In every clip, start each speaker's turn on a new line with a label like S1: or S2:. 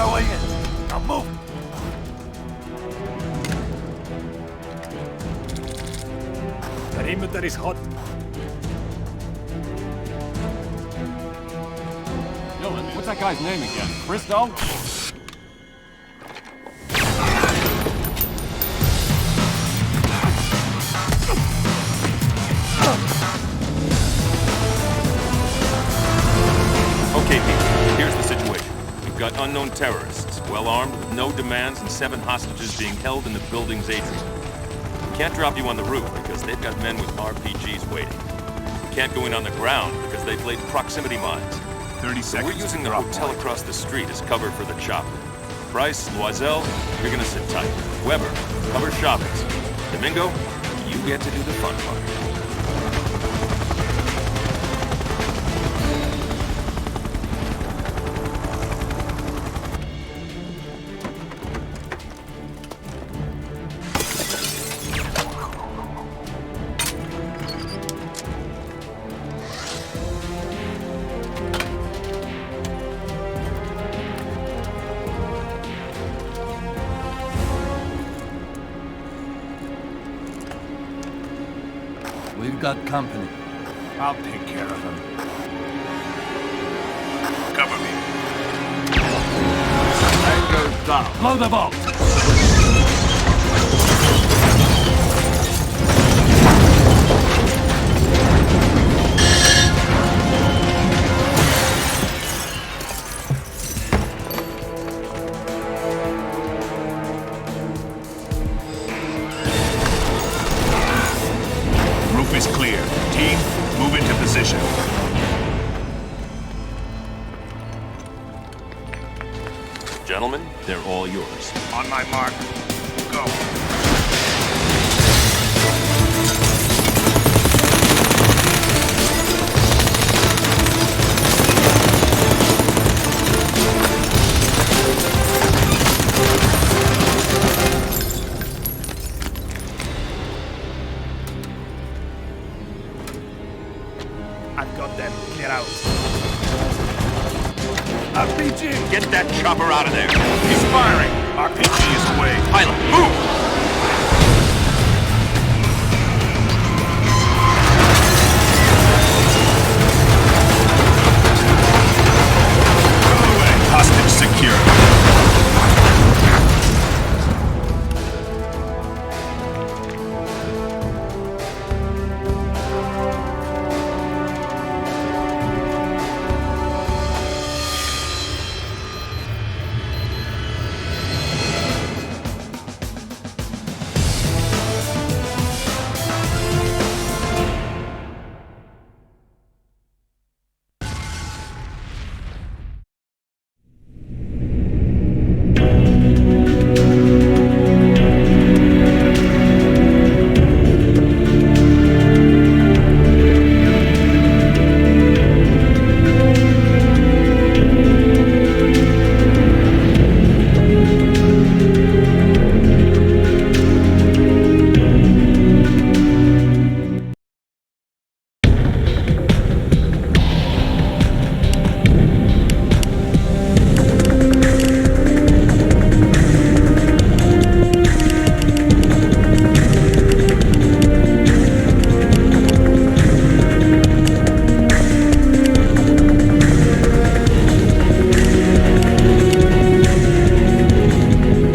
S1: our way in. Now move!
S2: Perimeter is hot.
S3: Yo, what's that guy's name again? Christo?
S4: Okay, people, here's the situation. We've got unknown terrorists, well-armed with no demands and 7 hostages being held in the building's atrium. We can't drop you on the roof because they've got men with RPGs waiting. We can't go in on the ground because they've laid proximity mines.
S1: 30
S4: So
S1: seconds.
S4: we're using the hotel across the street as cover for the chopper. Bryce, Loisel, you're gonna sit tight. Weber, cover Chavez. Domingo, you get to do the fun part.
S5: We've got company.
S1: I'll take care of him. Cover me.
S5: Tango's down. Blow the vault!
S1: Roof is clear. Team, move into position.
S4: Gentlemen, they're all yours.
S1: On my mark. Go.
S2: I've got them. Clear out.
S1: RPG!
S4: Get that chopper out of there!
S1: He's firing! RPG is away.
S4: Pilot, move!
S1: Away. Hostage secure.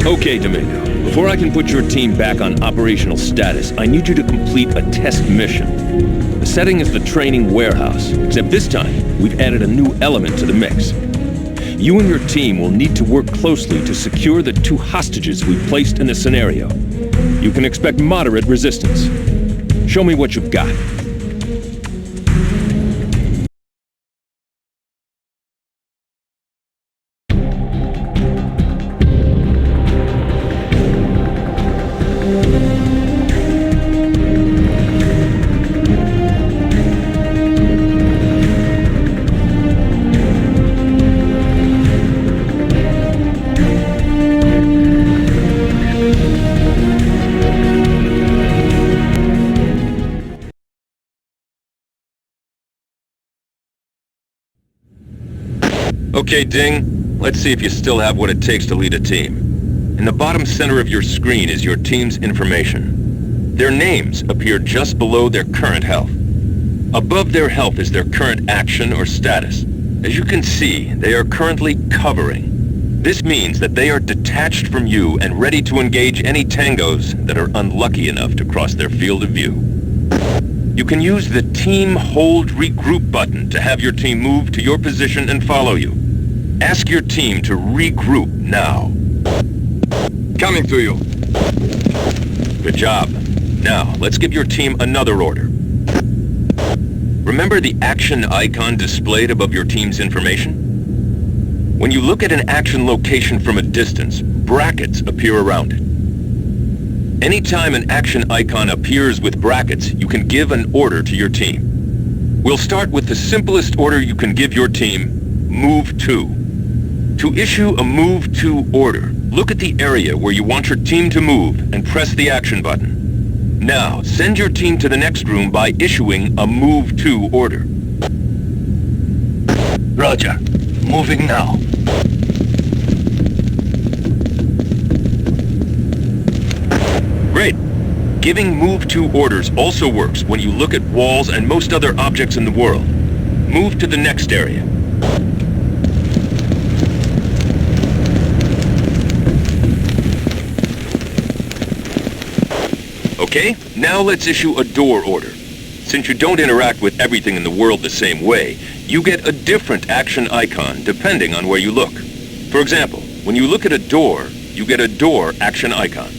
S4: Okay, Domingo. Before I can put your team back on operational status, I need you to complete a test mission. The setting is the training warehouse, except this time, we've added a new element to the mix. You and your team will need to work closely to secure the 2 hostages we placed in the scenario. You can expect moderate resistance. Show me what you've got. Okay, Ding. Let's see if you still have what it takes to lead a team. In the bottom center of your screen is your team's information. Their names appear just below their current health. Above their health is their current action or status. As you can see, they are currently covering. This means that they are detached from you and ready to engage any tangos that are unlucky enough to cross their field of view. You can use the Team Hold Regroup button to have your team move to your position and follow you. Ask your team to regroup now.
S5: Coming to you.
S4: Good job. Now, let's give your team another order. Remember the action icon displayed above your team's information? When you look at an action location from a distance, brackets appear around it. Anytime an action icon appears with brackets, you can give an order to your team. We'll start with the simplest order you can give your team, Move To. To issue a Move To order, look at the area where you want your team to move and press the action button. Now, send your team to the next room by issuing a Move To order.
S5: Roger. Moving now.
S4: Great. Giving Move To orders also works when you look at walls and most other objects in the world. Move to the next area. Okay, now let's issue a door order. Since you don't interact with everything in the world the same way, you get a different action icon depending on where you look. For example, when you look at a door, you get a door action icon.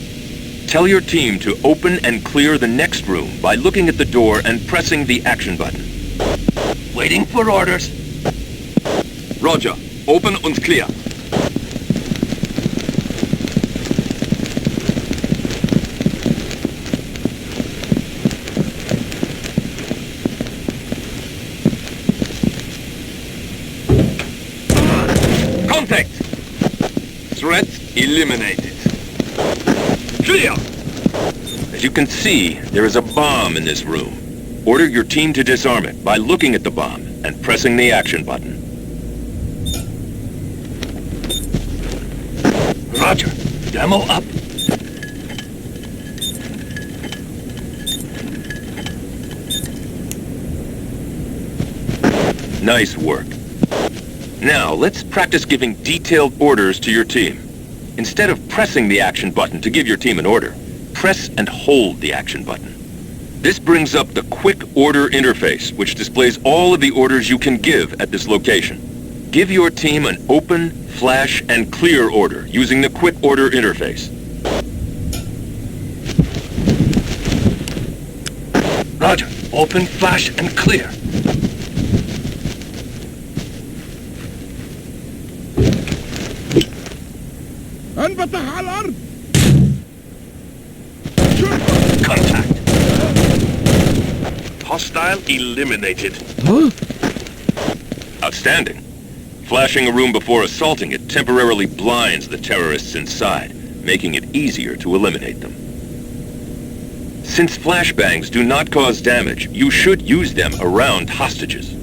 S4: Tell your team to open and clear the next room by looking at the door and pressing the action button.
S5: Waiting for orders. Roger. Open and clear.
S4: Contact!
S5: Threat eliminated. Clear!
S4: As you can see, there is a bomb in this room. Order your team to disarm it by looking at the bomb and pressing the action button.
S5: Roger. Demo up.
S4: Nice work. Now, let's practice giving detailed orders to your team. Instead of pressing the action button to give your team an order, press and hold the action button. This brings up the Quick Order interface, which displays all of the orders you can give at this location. Give your team an open, flash, and clear order using the Quick Order interface.
S5: Roger. Open, flash, and clear.
S1: انفتح على الأرض.
S5: Contact.
S4: Hostile eliminated. Outstanding. Flashing a room before assaulting it temporarily blinds the terrorists inside, making it easier to eliminate them. Since flashbangs do not cause damage, you should use them around hostages.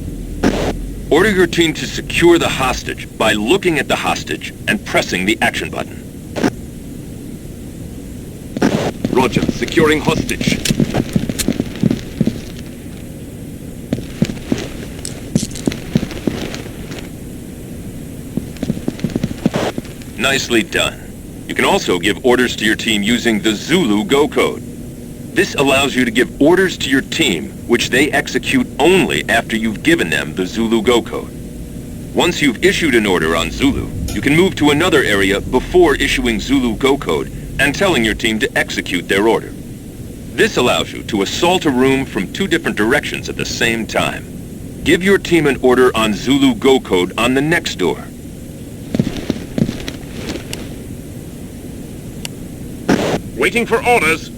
S4: Order your team to secure the hostage by looking at the hostage and pressing the action button.
S5: Roger. Securing hostage.
S4: Nicely done. You can also give orders to your team using the Zulu Go code. This allows you to give orders to your team, which they execute only after you've given them the Zulu Go code. Once you've issued an order on Zulu, you can move to another area before issuing Zulu Go code and telling your team to execute their order. This allows you to assault a room from two different directions at the same time. Give your team an order on Zulu Go code on the next door.
S1: Waiting for orders.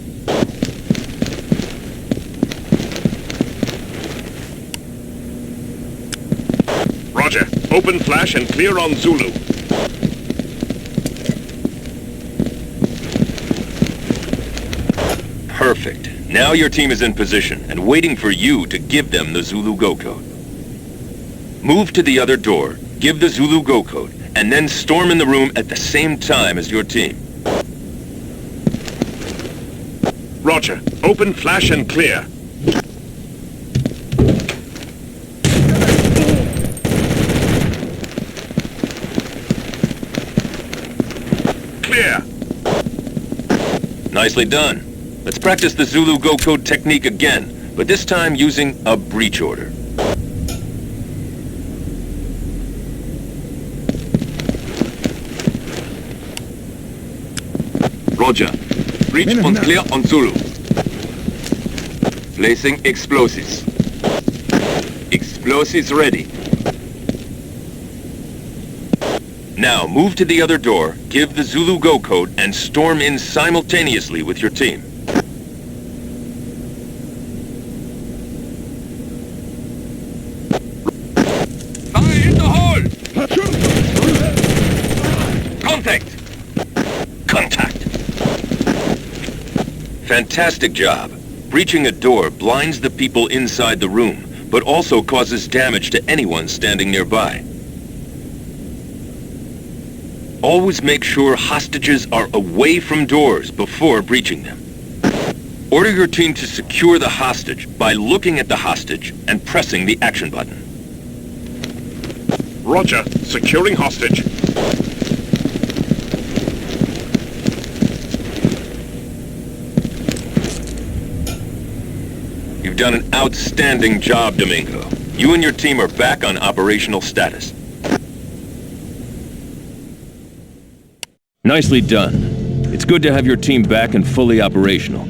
S1: Roger. Open flash and clear on Zulu.
S4: Perfect. Now your team is in position and waiting for you to give them the Zulu Go code. Move to the other door, give the Zulu Go code, and then storm in the room at the same time as your team.
S1: Roger. Open, flash, and clear. Clear.
S4: Nicely done. Let's practice the Zulu Go Code technique again, but this time using a breach order.
S5: Roger. Breach on clear on Zulu. Placing explosives. Explosives ready.
S4: Now move to the other door, give the Zulu Go Code, and storm in simultaneously with your team.
S5: Fire in the hole! Contact! Contact!
S4: Fantastic job. Breaching a door blinds the people inside the room, but also causes damage to anyone standing nearby. Always make sure hostages are away from doors before breaching them. Order your team to secure the hostage by looking at the hostage and pressing the action button.
S1: Roger. Securing hostage.
S4: You've done an outstanding job, Domingo. You and your team are back on operational status. Nicely done. It's good to have your team back and fully operational.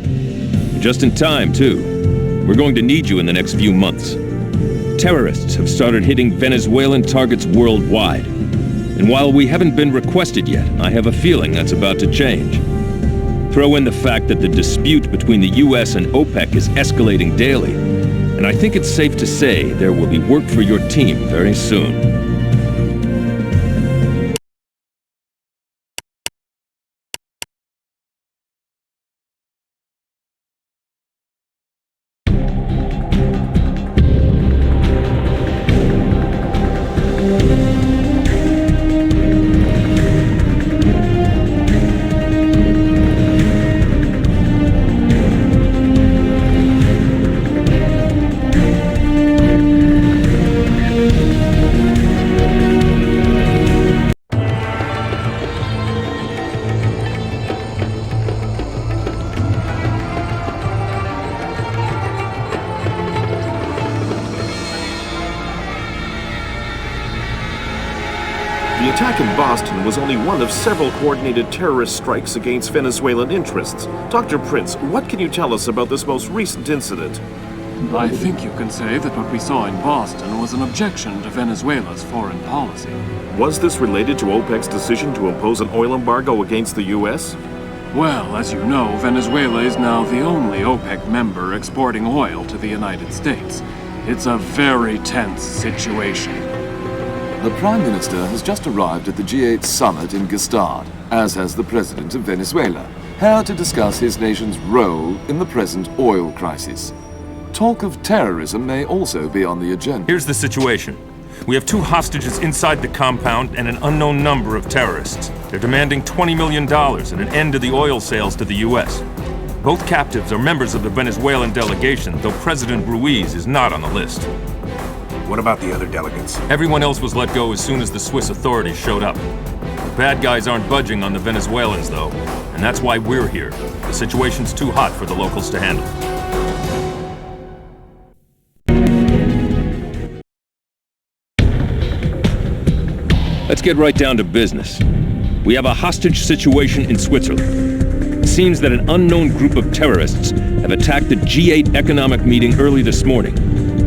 S4: Just in time, too. We're going to need you in the next few months. Terrorists have started hitting Venezuelan targets worldwide. And while we haven't been requested yet, I have a feeling that's about to change. Throw in the fact that the dispute between the US and OPEC is escalating daily, and I think it's safe to say there will be work for your team very soon.
S6: The attack in Boston was only one of several coordinated terrorist strikes against Venezuelan interests. Dr. Prince, what can you tell us about this most recent incident?
S3: I think you can say that what we saw in Boston was an objection to Venezuela's foreign policy.
S6: Was this related to OPEC's decision to impose an oil embargo against the U.S.?
S3: Well, as you know, Venezuela is now the only OPEC member exporting oil to the United States. It's a very tense situation.
S7: The Prime Minister has just arrived at the G8 summit in Gstaad, as has the President of Venezuela, here to discuss his nation's role in the present oil crisis. Talk of terrorism may also be on the agenda.
S8: Here's the situation. We have 2 hostages inside the compound and an unknown number of terrorists. They're demanding $20 million and an end to the oil sales to the U.S. Both captives are members of the Venezuelan delegation, though President Ruiz is not on the list.
S2: What about the other delegates?
S8: Everyone else was let go as soon as the Swiss authorities showed up. The bad guys aren't budging on the Venezuelans, though, and that's why we're here. The situation's too hot for the locals to handle.
S4: Let's get right down to business. We have a hostage situation in Switzerland. It seems that an unknown group of terrorists have attacked the G8 economic meeting early this morning,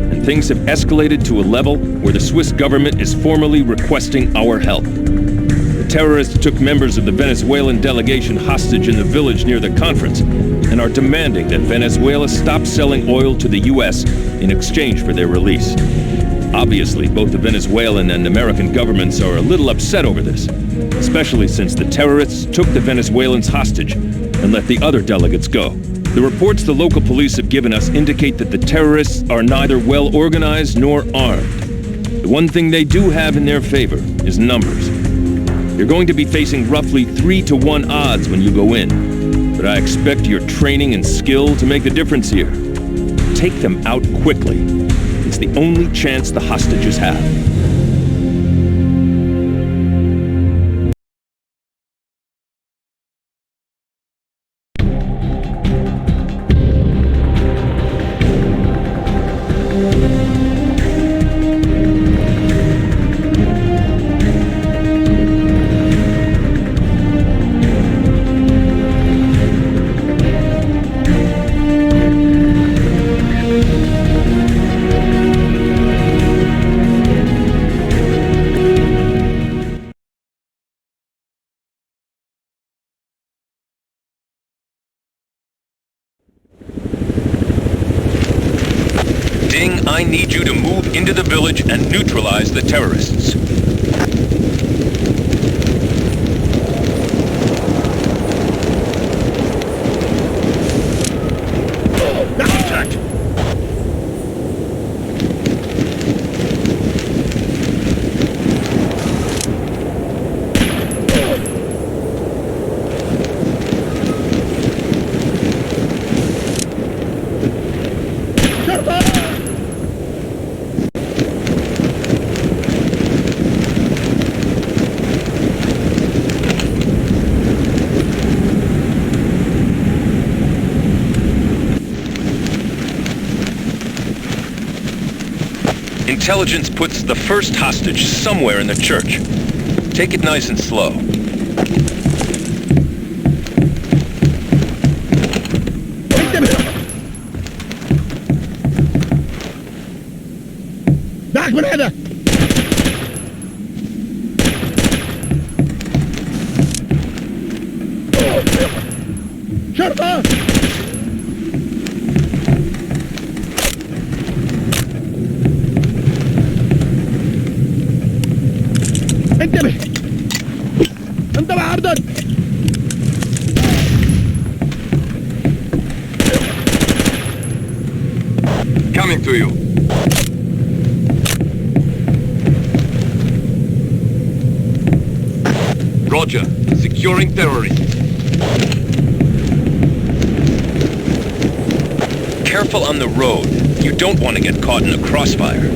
S4: and things have escalated to a level where the Swiss government is formally requesting our help. The terrorists took members of the Venezuelan delegation hostage in the village near the conference and are demanding that Venezuela stop selling oil to the U.S. in exchange for their release. Obviously, both the Venezuelan and American governments are a little upset over this, especially since the terrorists took the Venezuelans hostage and let the other delegates go. The reports the local police have given us indicate that the terrorists are neither well organized nor armed. The one thing they do have in their favor is numbers. You're going to be facing roughly 3-to-1 odds when you go in. But I expect your training and skill to make the difference here. Take them out quickly. It's the only chance the hostages have.
S5: I need you to move into the village and neutralize the terrorists.
S1: Contact!
S5: Intelligence puts the first hostage somewhere in the church. Take it nice and slow. Coming to you. Roger. Securing terrorists. Careful on the road. You don't want to get caught in a crossfire.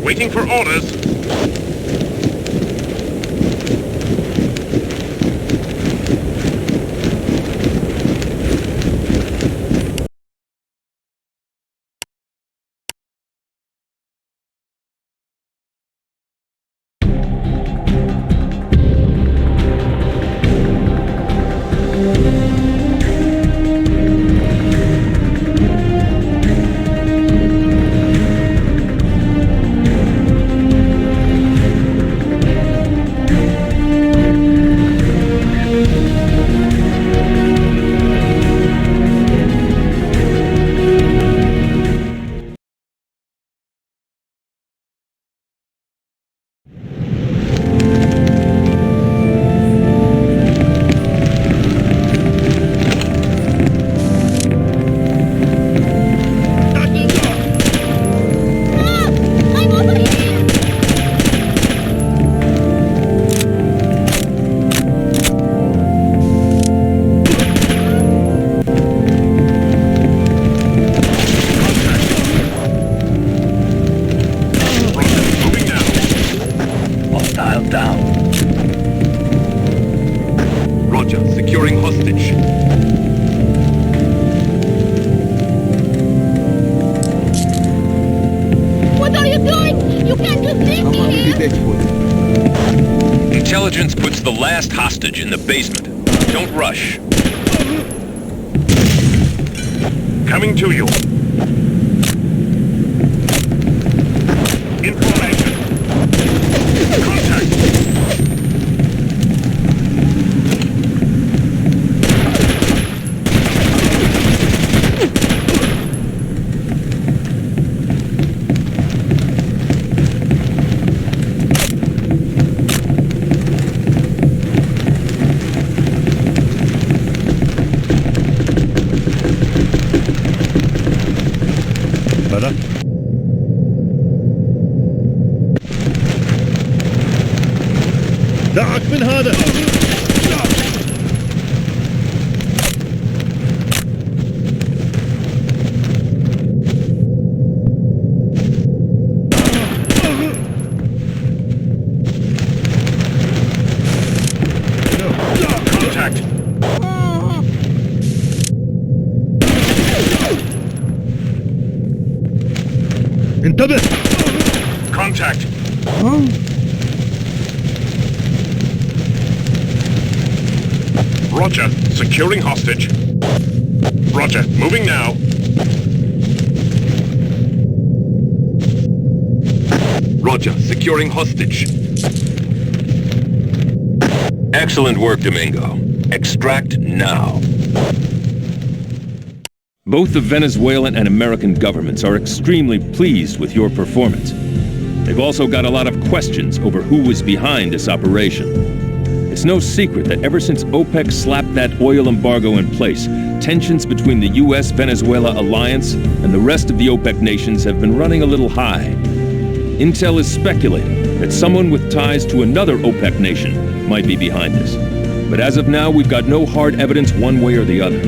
S1: Waiting for orders.
S5: Intelligence puts the last hostage in the basement. Don't rush.
S1: Coming to you.
S9: هذا؟ دعك من هذا! انتبه!
S1: Contact! Roger. Securing hostage. Roger. Moving now.
S5: Roger. Securing hostage. Excellent work, Domingo. Extract now.
S4: Both the Venezuelan and American governments are extremely pleased with your performance. They've also got a lot of questions over who was behind this operation. It's no secret that ever since OPEC slapped that oil embargo in place, tensions between the US-Venezuela alliance and the rest of the OPEC nations have been running a little high. Intel is speculating that someone with ties to another OPEC nation might be behind this. But as of now, we've got no hard evidence one way or the other.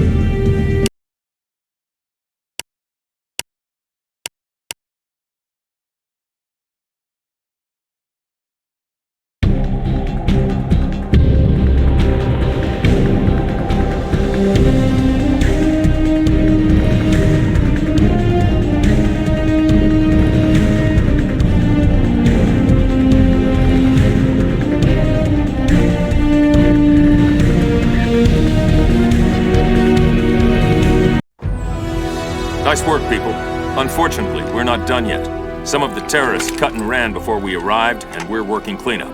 S8: Nice work, people. Unfortunately, we're not done yet. Some of the terrorists cut and ran before we arrived, and we're working cleanup.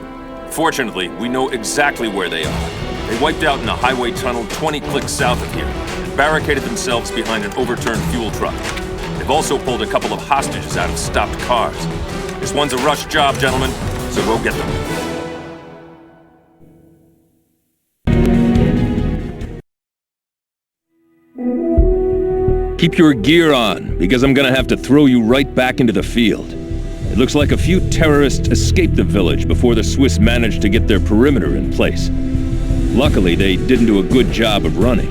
S8: Fortunately, we know exactly where they are. They wiped out in a highway tunnel 20 clicks south of here, and barricaded themselves behind an overturned fuel truck. They've also pulled a couple of hostages out of stopped cars. This one's a rush job, gentlemen, so go get them. Keep your gear on, because I'm gonna have to throw you right back into the field. It looks like a few terrorists escaped the village before the Swiss managed to get their perimeter in place. Luckily, they didn't do a good job of running.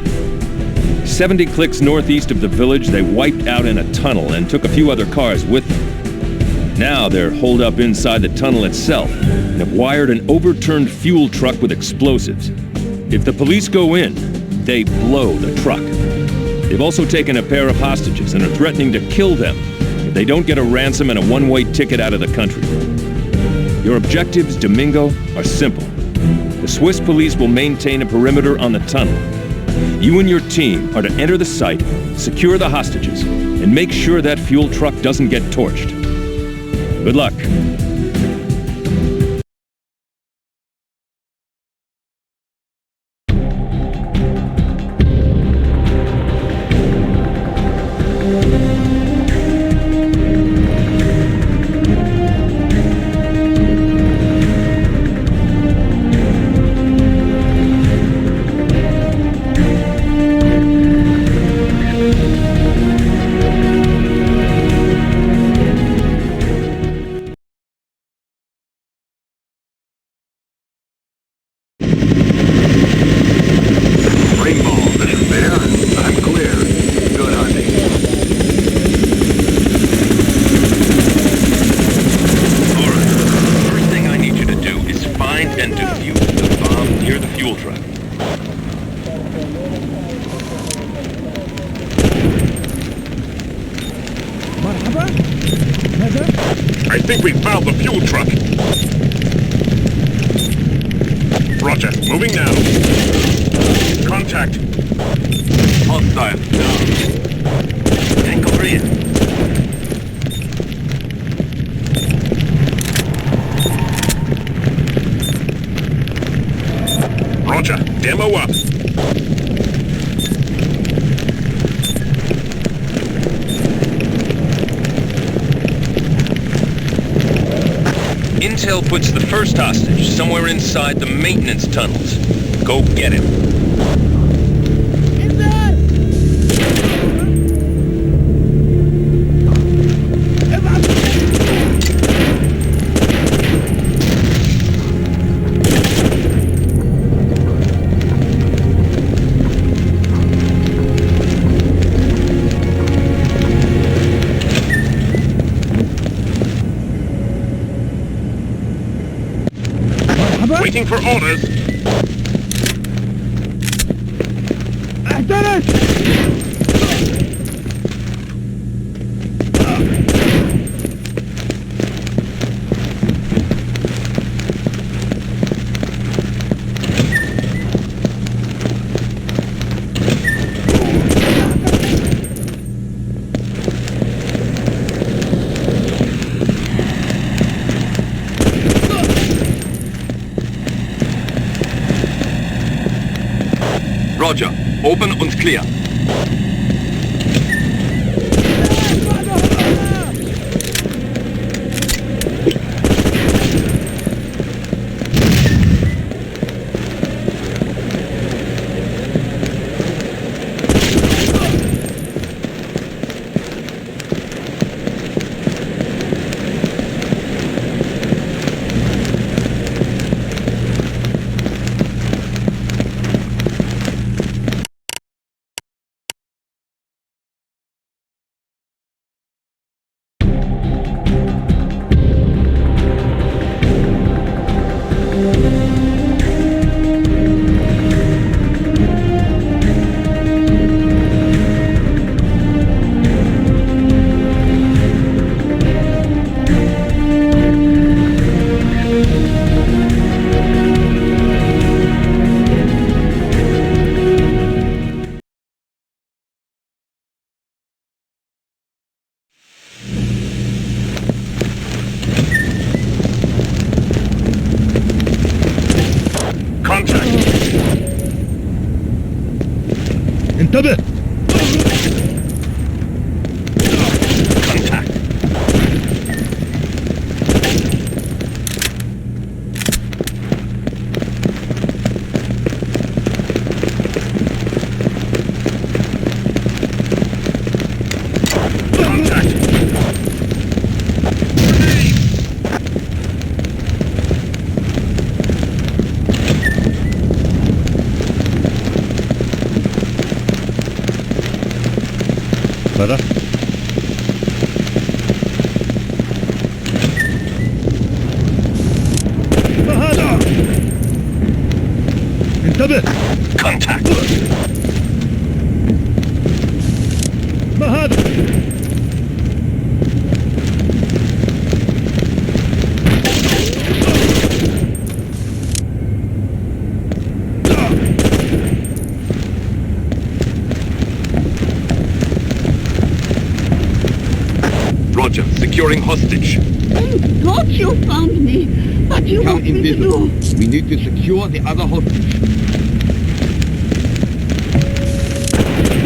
S8: 70 clicks northeast of the village, they wiped out in a tunnel and took a few other cars with them. Now they're holed up inside the tunnel itself and have wired an overturned fuel truck with explosives. If the police go in, they blow the truck. They've also taken a pair of hostages and are threatening to kill them if they don't get a ransom and a one-way ticket out of the country. Your objectives, Domingo, are simple. The Swiss police will maintain a perimeter on the tunnel. You and your team are to enter the site, secure the hostages, and make sure that fuel truck doesn't get torched. Good luck.
S1: I think we found the fuel truck. Roger, moving now. Contact.
S5: Hostile down. Tank over here.
S1: Roger, demo up.
S5: Intel puts the first hostage somewhere inside the maintenance tunnels. Go get him.
S1: Waiting for orders.
S5: Roger. Open und clear.
S9: انتبه!
S1: Contact.
S9: ماذا؟ ما هذا؟ انتبه!
S1: Contact.
S9: ما هذا؟
S5: Roger. Securing hostage.
S10: Thought you found me. What do you want me to do?
S11: We need to secure the other hostage.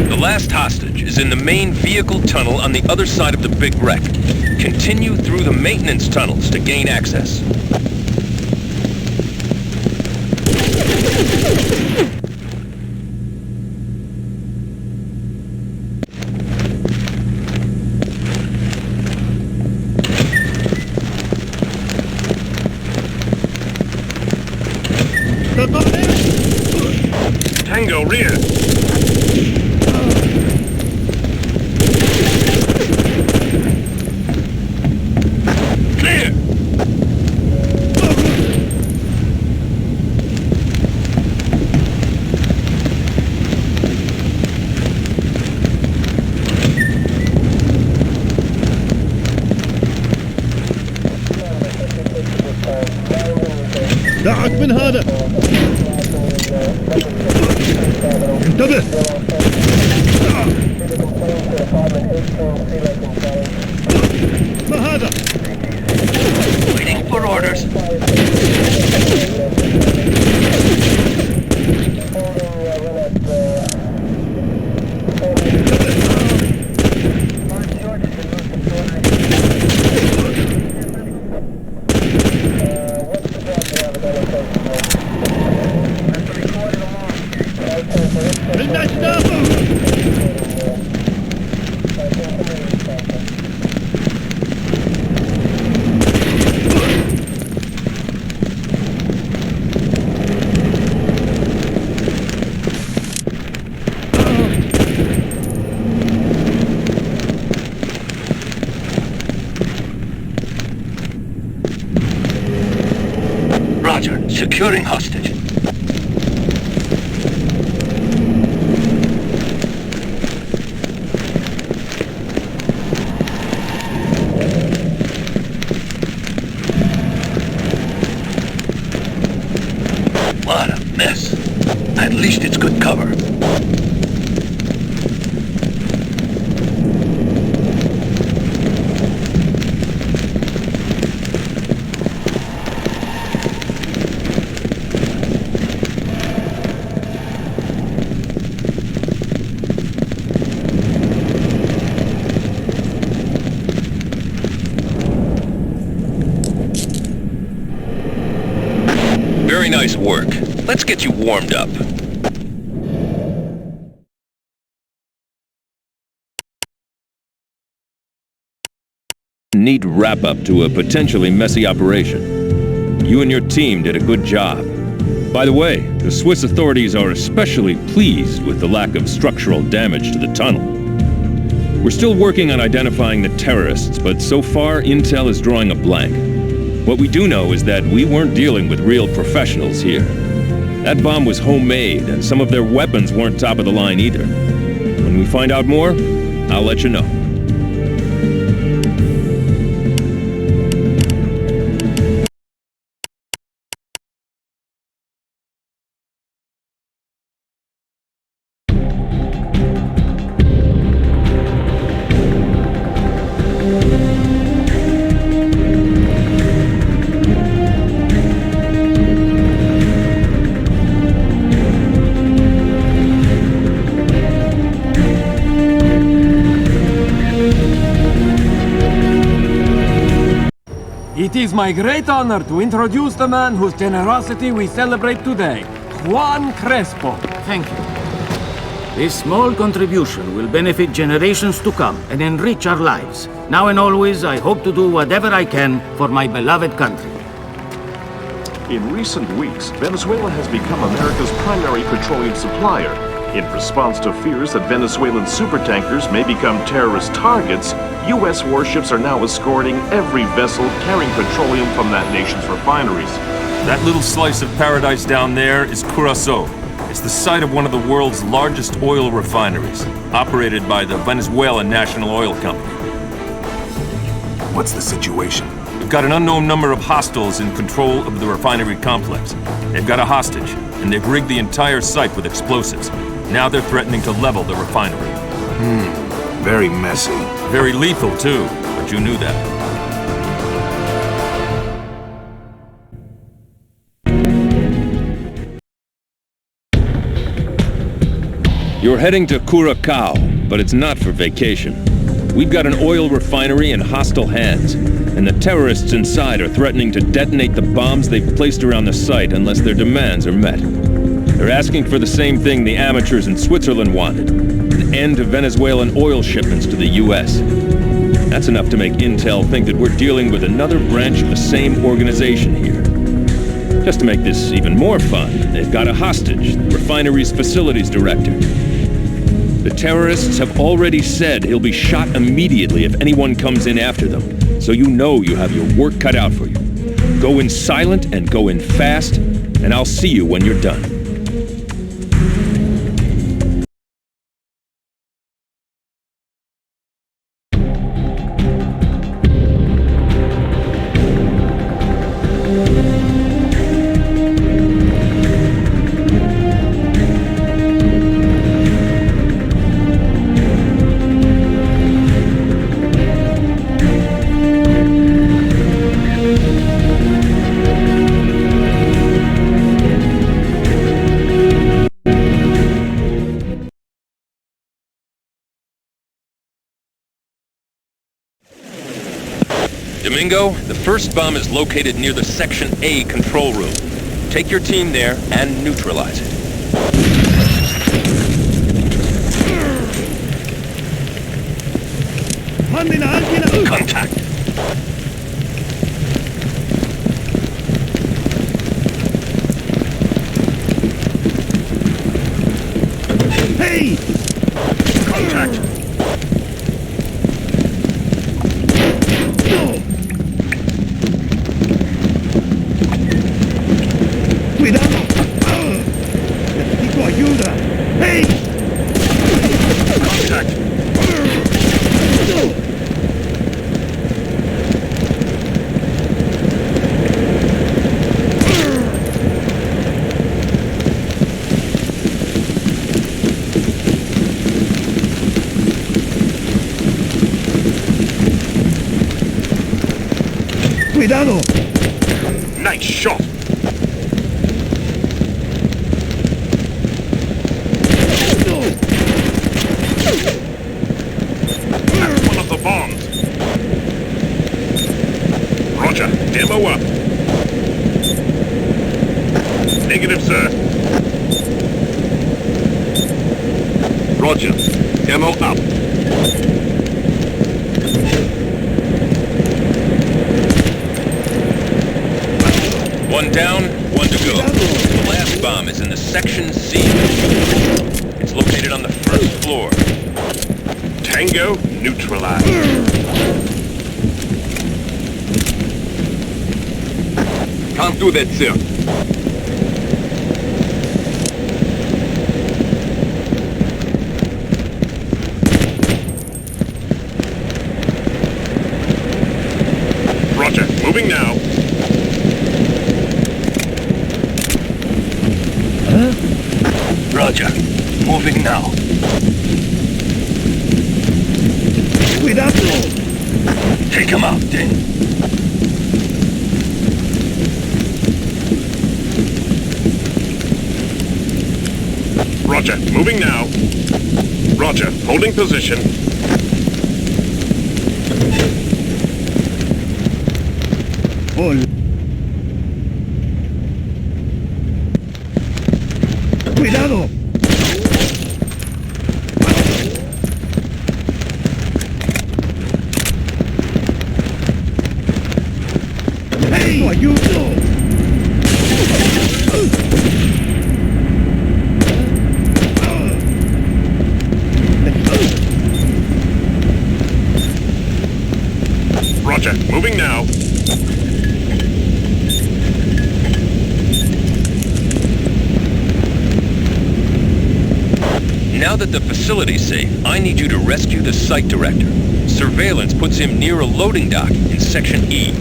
S5: The last hostage is in the main vehicle tunnel on the other side of the big wreck. Continue through the maintenance tunnels to gain access.
S1: Tango rear. Clear.
S9: دعك من هذا! انتبه! ما هذا؟
S5: Waiting for orders. securing hostage. What a mess. At least it's good cover. Very nice work. Let's get you warmed up.
S4: Neat wrap-up to a potentially messy operation. You and your team did a good job. By the way, the Swiss authorities are especially pleased with the lack of structural damage to the tunnel. We're still working on identifying the terrorists, but so far intel is drawing a blank. What we do know is that we weren't dealing with real professionals here. That bomb was homemade, and some of their weapons weren't top of the line either. When we find out more, I'll let you know.
S12: It is my great honor to introduce the man whose generosity we celebrate today, Juan Crespo.
S13: Thank you. This small contribution will benefit generations to come and enrich our lives. Now and always, I hope to do whatever I can for my beloved country.
S6: In recent weeks, Venezuela has become America's primary petroleum supplier. In response to fears that Venezuelan supertankers may become terrorist targets, U.S. warships are now escorting every vessel carrying petroleum from that nation's refineries.
S8: That little slice of paradise down there is Curaçao. It's the site of one of the world's largest oil refineries, operated by the Venezuelan National Oil Company.
S2: What's the situation?
S8: We've got an unknown number of hostiles in control of the refinery complex. They've got a hostage, and they've rigged the entire site with explosives. Now they're threatening to level the refinery.
S2: Very messy.
S8: Very lethal, too, but you knew that.
S4: You're heading to Curaçao, but it's not for vacation. We've got an oil refinery in hostile hands, and the terrorists inside are threatening to detonate the bombs they've placed around the site unless their demands are met. They're asking for the same thing the amateurs in Switzerland wanted, an end to Venezuelan oil shipments to the U.S. That's enough to make Intel think that we're dealing with another branch of the same organization here. Just to make this even more fun, they've got a hostage, the refinery's facilities director. The terrorists have already said he'll be shot immediately if anyone comes in after them, so you know you have your work cut out for you. Go in silent and go in fast, and I'll see you when you're done.
S5: Domingo, the first bomb is located near the Section A control room. Take your team there and neutralize it. Contact.
S9: Hey!
S5: Contact.
S9: Cuidado!
S1: Nice shot. That's one of the bombs. Roger, demo up. Negative, sir. Roger, demo up.
S5: One down, one to go. The last bomb is in the Section C. It's located on the first floor.
S1: Tango neutralized.
S5: Can't do that, sir.
S1: Roger, moving now.
S5: Roger, moving now.
S9: Cuidado!
S5: Take him out, then.
S1: Roger, moving now. Roger, holding position.
S9: Hola. Cuidado! ¡Hey! ¡No ayudo!
S1: Roger, moving now.
S5: Now that the facility's safe, I need you to rescue the site director. Surveillance puts him near a loading dock in Section E.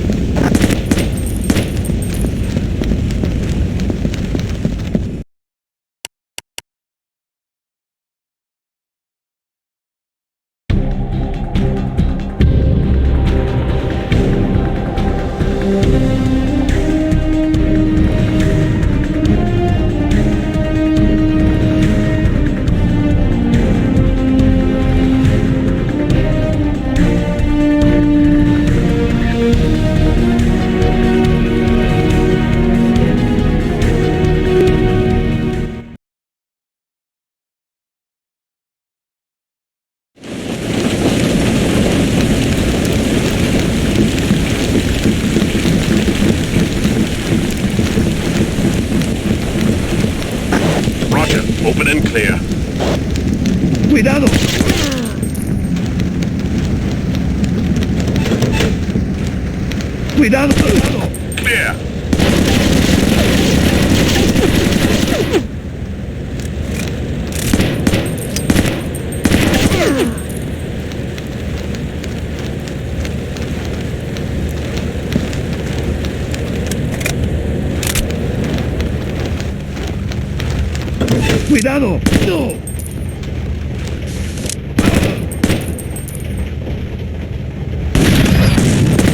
S1: Open and clear.
S9: Cuidado! Cuidado! Cuidado!
S1: Clear.
S9: ¡Cuidado! ¡No!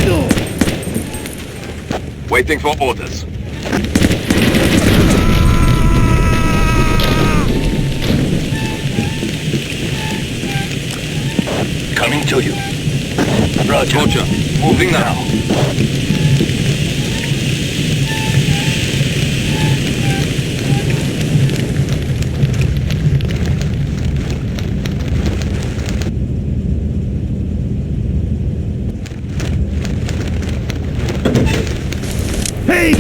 S9: ¡No!
S5: Waiting for orders. Coming to you. Roger. Roger. Moving now.
S9: ¡Hey!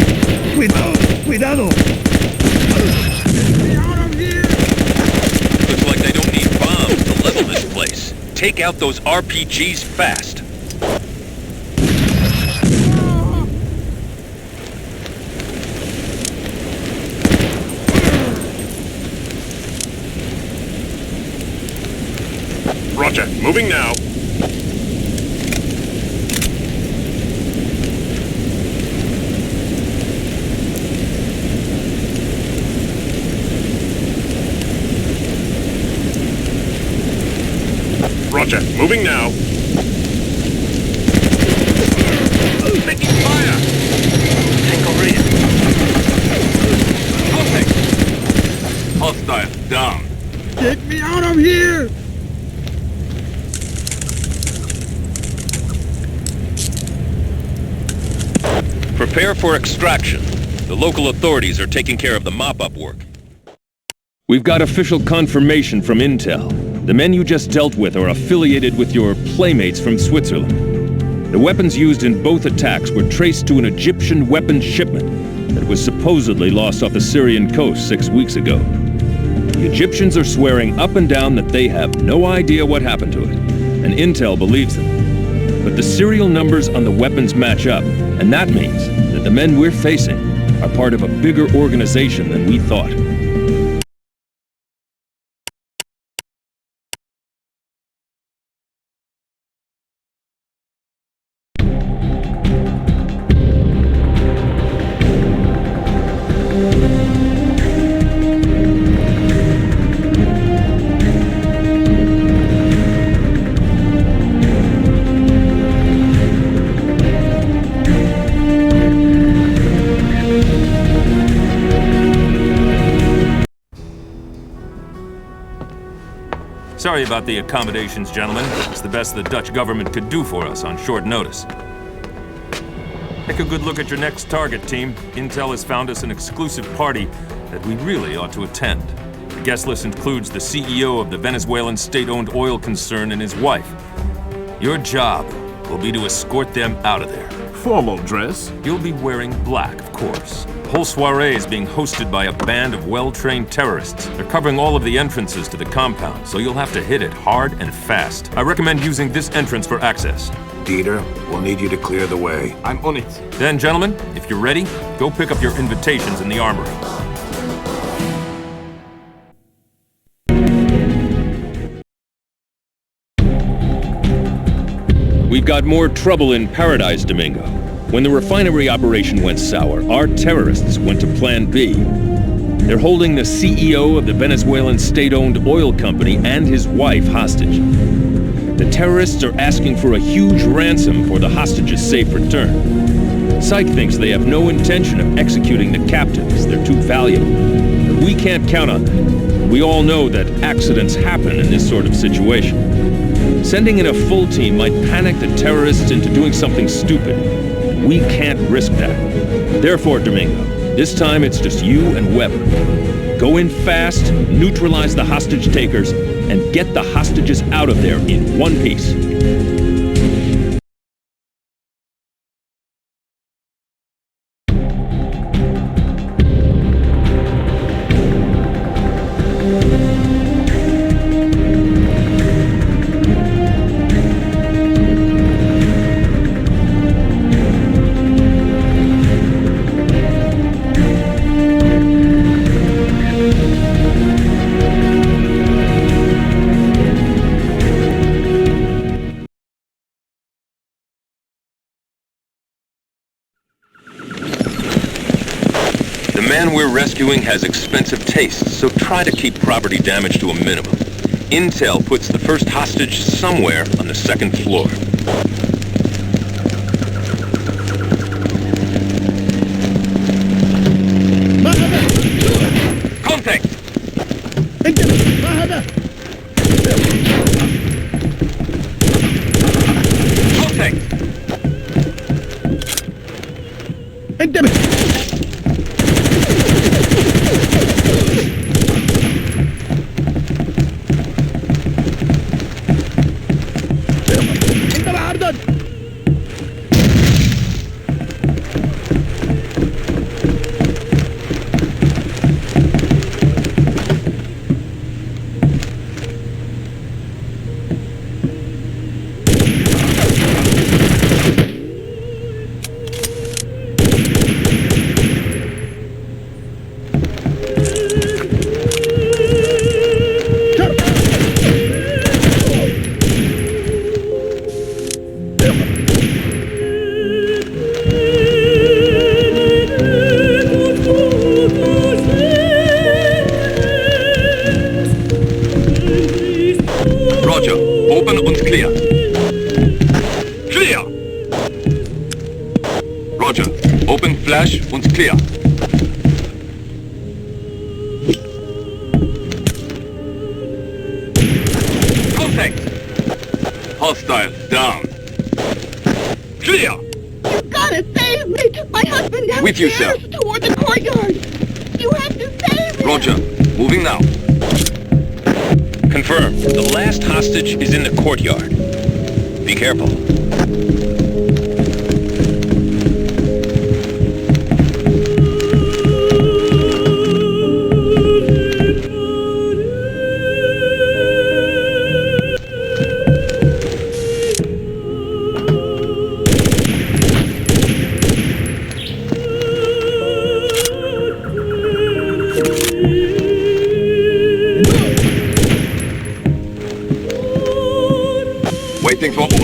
S9: ¡Cuidado! ¡Cuidado!
S5: Looks like they don't need bombs to level this place. Take out those RPGs fast.
S1: Roger, moving now. Roger, moving now. Making fire!
S5: Prepare for extraction. The local authorities are taking care of the mop-up work.
S4: We've got official confirmation from Intel. The men you just dealt with are affiliated with your playmates from Switzerland. The weapons used in both attacks were traced to an Egyptian weapons shipment that was supposedly lost off the Syrian coast 6 weeks ago. The Egyptians are swearing up and down that they have no idea what happened to it, and Intel believes them. But the serial numbers on the weapons match up, and that means that the men we're facing are part of a bigger organization than we thought.
S8: Sorry about the accommodations, gentlemen. It's the best the Dutch government could do for us on short notice. Take a good look at your next target, team. Intel has found us an exclusive party that we really ought to attend. The guest list includes the CEO of the Venezuelan state-owned oil concern and his wife. Your job will be to escort them out of there.
S6: Formal dress?
S8: You'll be wearing black, of course. The whole soiree is being hosted by a band of well-trained terrorists. They're covering all of the entrances to the compound, so you'll have to hit it hard and fast. I recommend using this entrance for access.
S2: Dieter, we'll need you to clear the way.
S6: I'm on it.
S8: Then, gentlemen, if you're ready, go pick up your invitations in the armory.
S4: We've got more trouble in Paradise, Domingo. When the refinery operation went sour, our terrorists went to Plan B. They're holding the CEO of the Venezuelan state-owned oil company and his wife hostage. The terrorists are asking for a huge ransom for the hostage's safe return. Psych thinks they have no intention of executing the captives. They're too valuable. But we can't count on that. We all know that accidents happen in this sort of situation. Sending in a full team might panic the terrorists into doing something stupid. We can't risk that. Therefore, Domingo, this time it's just you and Weber. Go in fast, neutralize the hostage takers, and get the hostages out of there in one piece.
S5: The man we're rescuing has expensive tastes, so try to keep property damage to a minimum. Intel puts the first hostage somewhere on the second floor. Contact!
S14: Flash und clear. Contact! Hostile down. Clear!
S10: You gotta save me! took my husband downstairs
S5: With you, sir.
S10: toward the courtyard. You have to save him.
S5: Roger. Moving now. Confirmed. The last hostage is in the courtyard. Be careful. Waiting for orders.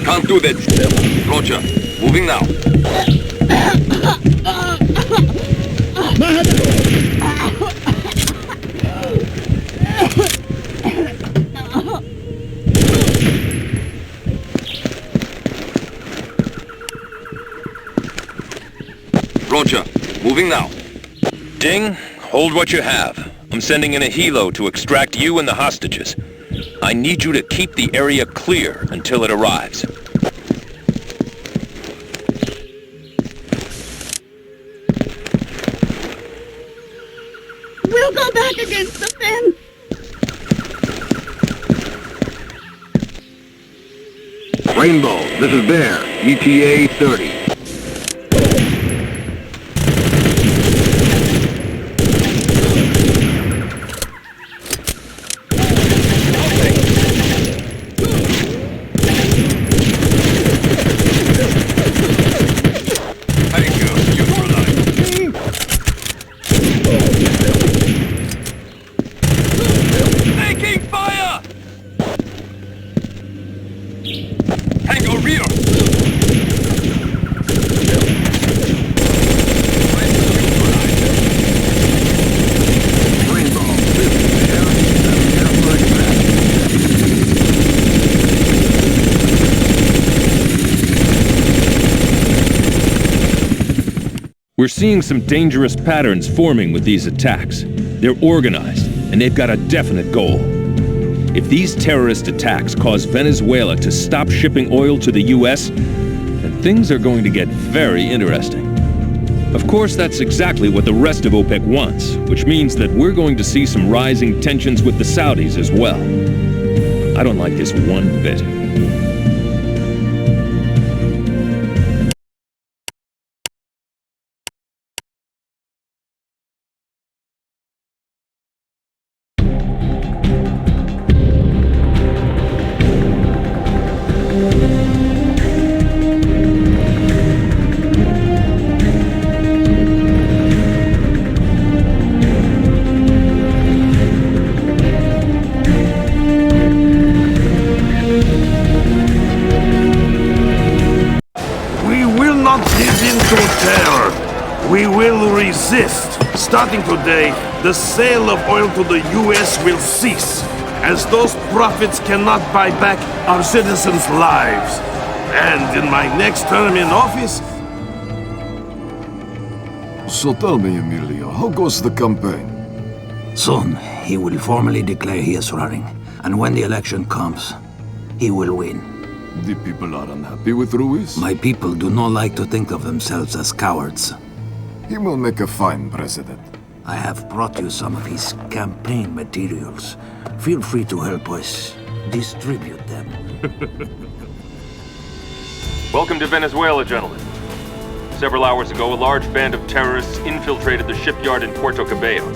S5: Can't do that still. Roger. Moving now. Roger. Moving now. Ding. Hold what you have. I'm sending in a helo to extract you and the hostages. I need you to keep the area clear until it arrives.
S10: We'll go back against the fence.
S11: Rainbow, this is Bear. ETA 30.
S4: We're seeing some dangerous patterns forming with these attacks. They're organized, and they've got a definite goal. If these terrorist attacks cause Venezuela to stop shipping oil to the US, then things are going to get very interesting. Of course, that's exactly what the rest of OPEC wants, which means that we're going to see some rising tensions with the Saudis as well. I don't like this one bit.
S6: We will resist. Starting today, the sale of oil to the US will cease, as those profits cannot buy back our citizens' lives. And in my next term in office...
S7: So tell me, Emilio, how goes the campaign?
S15: Soon, he will formally declare he is running. And when the election comes, he will win.
S7: The people are unhappy with Ruiz?
S15: My people do not like to think of themselves as cowards.
S7: He will make a fine president.
S15: I have brought you some of his campaign materials. Feel free to help us distribute them.
S8: Welcome to Venezuela, gentlemen. Several hours ago, a large band of terrorists infiltrated the shipyard in Puerto Cabello.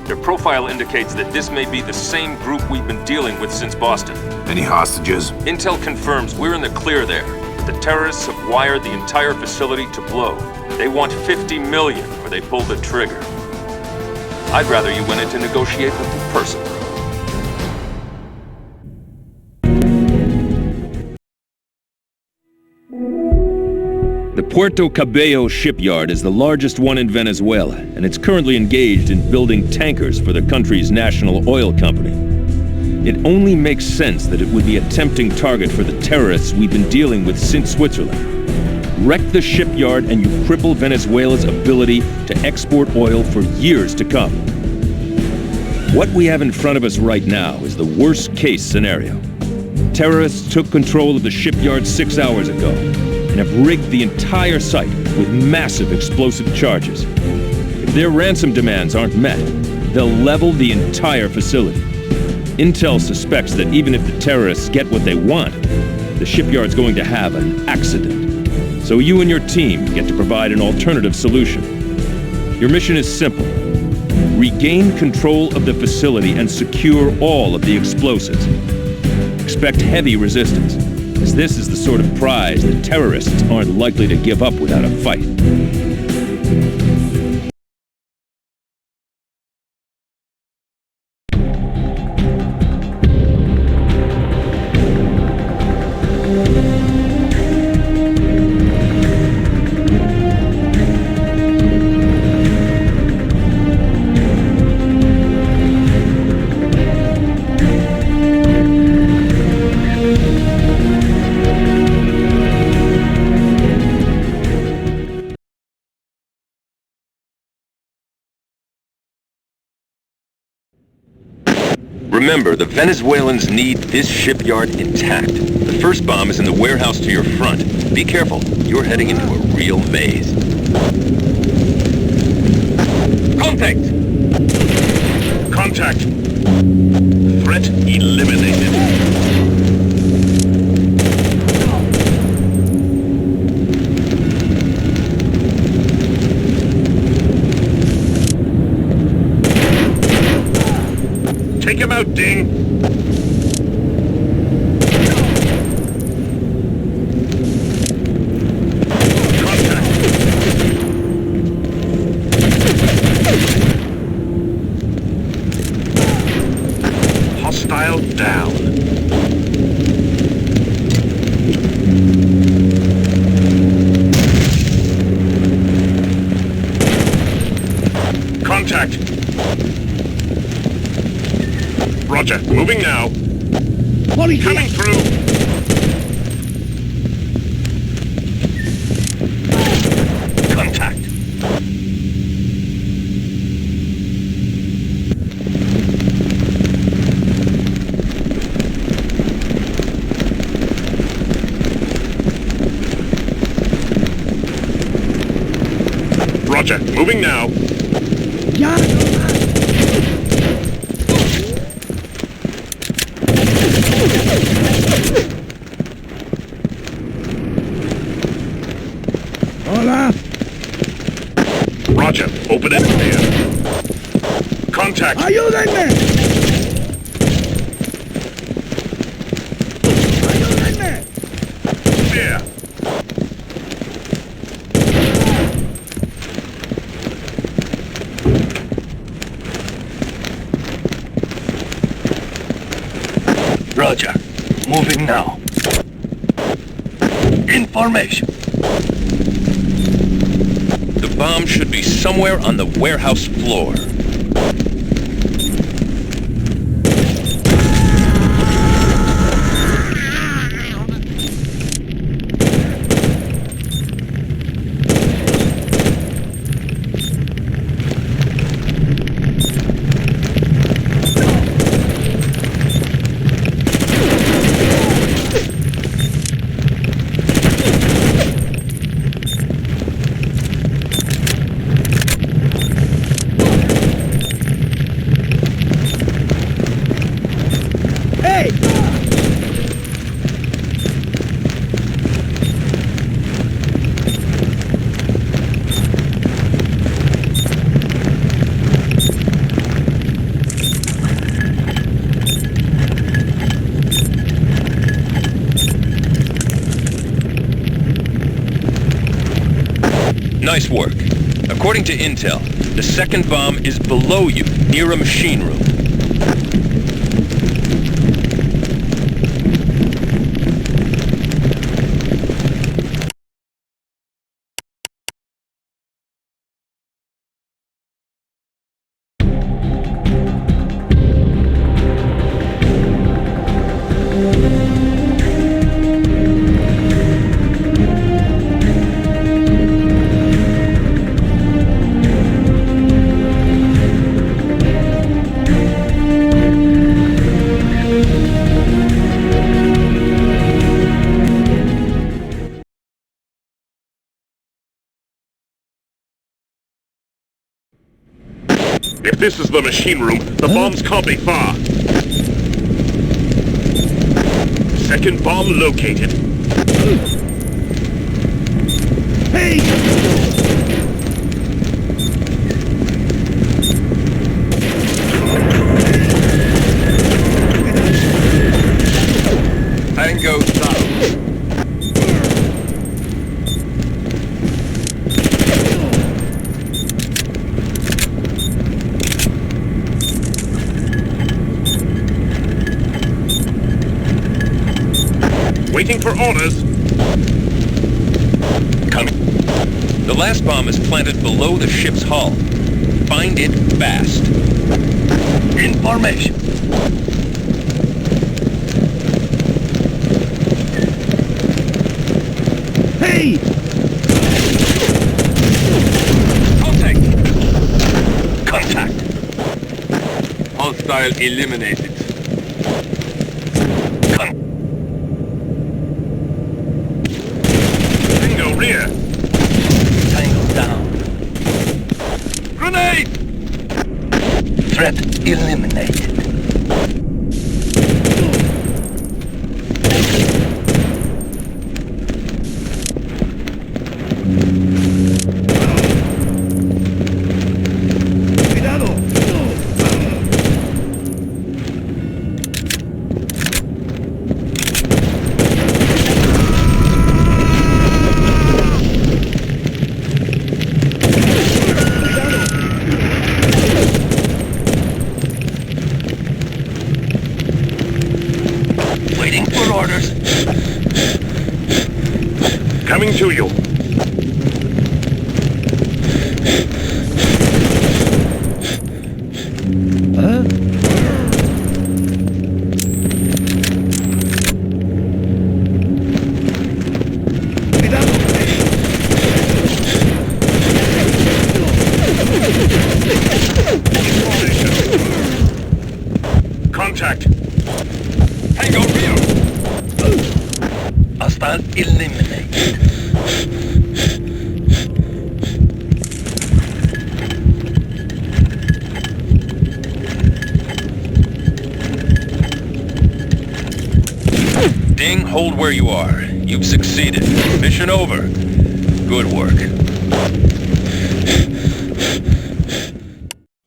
S8: Their profile indicates that this may be the same group we've been dealing with since Boston.
S2: Any hostages?
S8: Intel confirms we're in the clear there. The terrorists have wired the entire facility to blow. They want 50 million or they pull the trigger. I'd rather you went in to negotiate with them personally.
S4: The Puerto Cabello shipyard is the largest one in Venezuela, and it's currently engaged in building tankers for the country's national oil company. It only makes sense that it would be a tempting target for the terrorists we've been dealing with since Switzerland. Wreck the shipyard and you cripple Venezuela's ability to export oil for years to come. What we have in front of us right now is the worst-case scenario. Terrorists took control of the shipyard 6 hours ago and have rigged the entire site with massive explosive charges. If their ransom demands aren't met, they'll level the entire facility. Intel suspects that even if the terrorists get what they want, the shipyard's going to have an accident. So you and your team get to provide an alternative solution. Your mission is simple. Regain control of the facility and secure all of the explosives. Expect heavy resistance, as this is the sort of prize that terrorists aren't likely to give up without a fight.
S5: Remember, the Venezuelans need this shipyard intact. The first bomb is in the warehouse to your front. Be careful, you're heading into a real maze. Contact!
S1: Contact! Threat eliminated. Take him out, Ding! Contact! Hostile down. Contact! Roger, moving now. Coming through. Contact. Roger, moving now.
S9: Hola.
S1: Roger, open it there. Contact.
S9: Ayúdenme. Ayúdenme.
S1: There.
S5: Roger. Moving now. Information. The bomb should be somewhere on the warehouse floor. Nice work. According to Intel, the second bomb is below you, near a machine room.
S1: If this is the machine room, the bombs can't be far. Second bomb located.
S9: Hey!
S14: Tango down.
S1: Waiting for orders.
S5: Coming. The last bomb is planted below the ship's hull. Find it fast.
S14: In formation.
S9: Hey!
S14: Contact. Hostile eliminated.
S1: Tango rear.
S14: Tango down.
S1: Grenade!
S14: Threat eliminated. Waiting for orders.
S1: Coming to you.
S9: Huh?
S1: Contact.
S14: Tango rear. Hostile eliminated.
S5: Ding, hold where you are. You've succeeded. Mission over. Good work.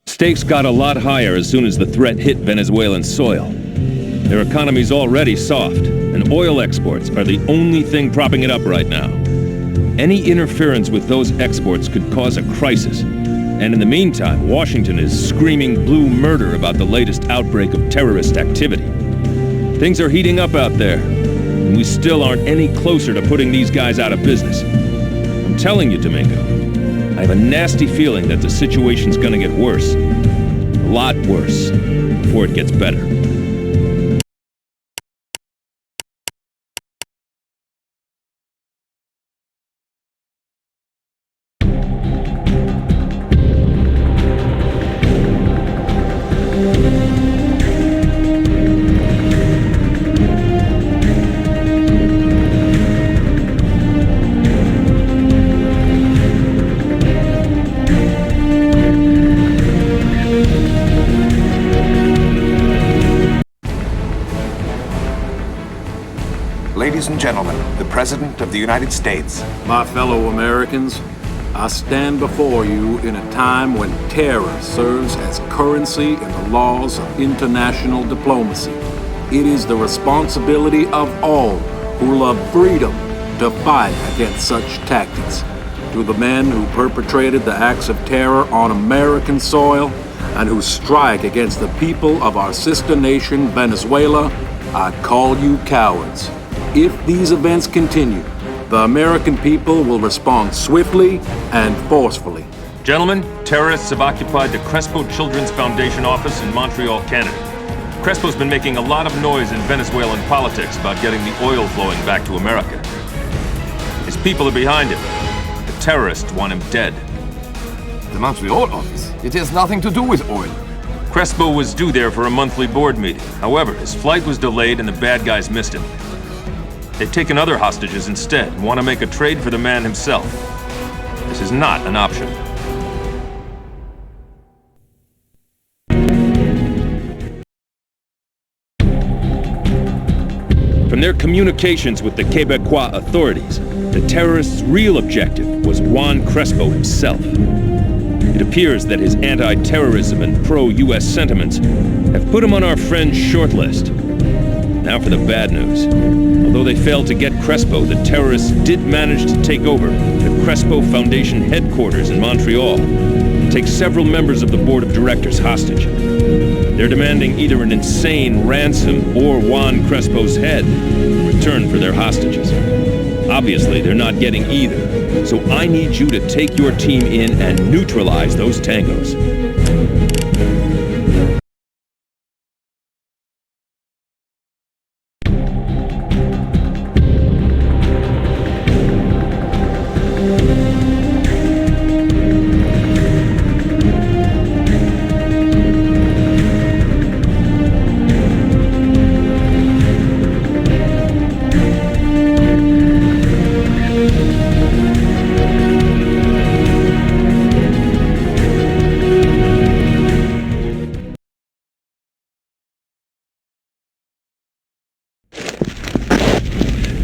S5: Stakes got a lot higher as soon as the threat hit Venezuelan soil. Their economy's already soft, and oil exports are the only thing propping it up right now. Any interference with those exports could cause a crisis. And in the meantime, Washington is screaming blue murder about the latest outbreak of terrorist activity. Things are heating up out there, and we still aren't any closer to putting these guys out of business. I'm telling you, Domingo, I have a nasty feeling that the situation's gonna get worse. A lot worse, before it gets better.
S16: Ladies and gentlemen, the President of the United States.
S17: My fellow Americans, I stand before you in a time when terror serves as currency in the laws of international diplomacy. It is the responsibility of all who love freedom to fight against such tactics. To the men who perpetrated the acts of terror on American soil and who strike against the people of our sister nation, Venezuela, I call you cowards. If these events continue, the American people will respond swiftly and forcefully.
S8: Gentlemen, terrorists have occupied the Crespo Children's Foundation office in Montreal, Canada. Crespo's been making a lot of noise in Venezuelan politics about getting the oil flowing back to America. His people are behind him. The terrorists want him dead.
S7: The Montreal office? It has nothing to do with oil.
S8: Crespo was due there for a monthly board meeting. However, his flight was delayed and the bad guys missed him. They've taken other hostages instead and want to make a trade for the man himself. This is not an option.
S4: From their communications with the Quebecois authorities, the terrorists' real objective was Juan Crespo himself. It appears that his anti-terrorism and pro-US sentiments have put him on our friend's shortlist. Now for the bad news. Although they failed to get Crespo, the terrorists did manage to take over the Crespo Foundation headquarters in Montreal and take several members of the board of directors hostage. They're demanding either an insane ransom or Juan Crespo's head in return for their hostages. Obviously, they're not getting either, so I need you to take your team in and neutralize those tangos.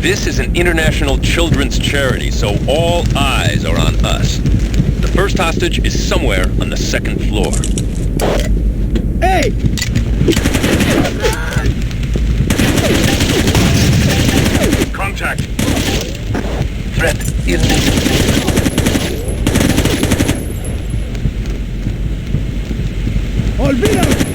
S5: This is an international children's charity, so all eyes are on us. The first hostage is somewhere on the second floor.
S9: Hey!
S1: Contact!
S14: Threat eliminated.
S9: Olvídalo!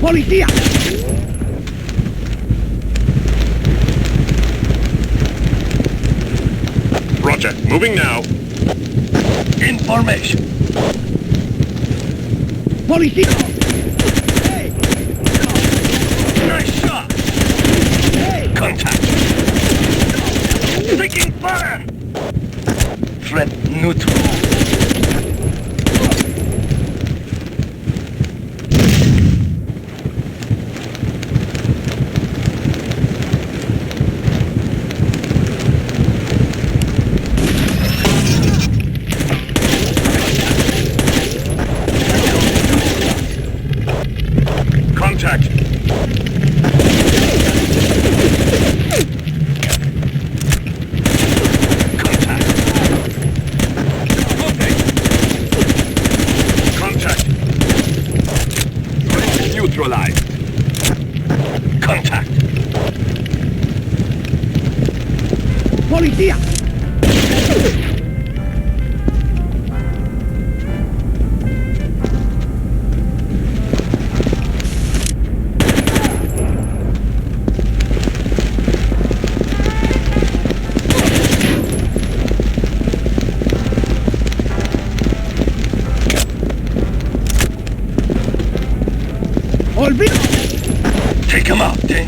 S9: ¡Policía!
S1: Roger, moving now.
S14: In formation.
S9: ¡Policía!
S14: Hey! Nice shot! Hey! Contact! Taking fire! Threat neutral.
S5: Contact!
S9: ¡Policía!
S14: Take him out, Ding.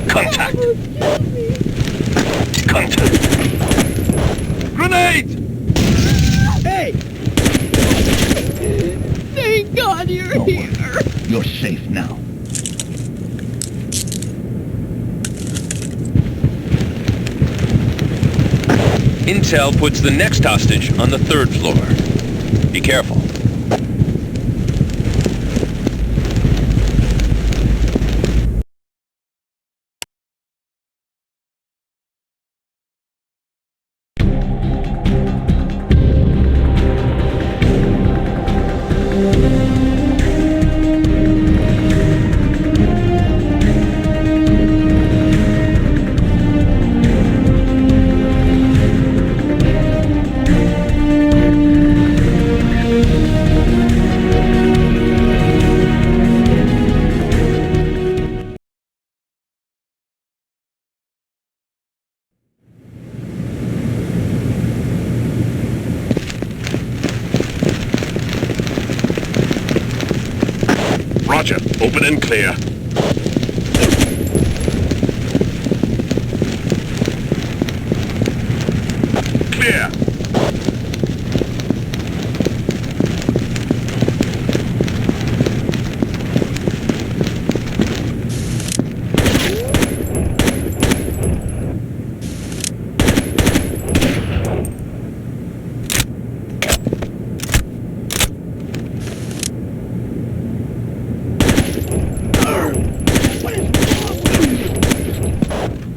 S14: Contact! Contact! Grenade!
S9: Hey!
S10: Thank God you're here.
S15: You're safe now.
S5: Intel puts the next hostage on the third floor. Be careful.
S1: Roger. Open and clear. Clear.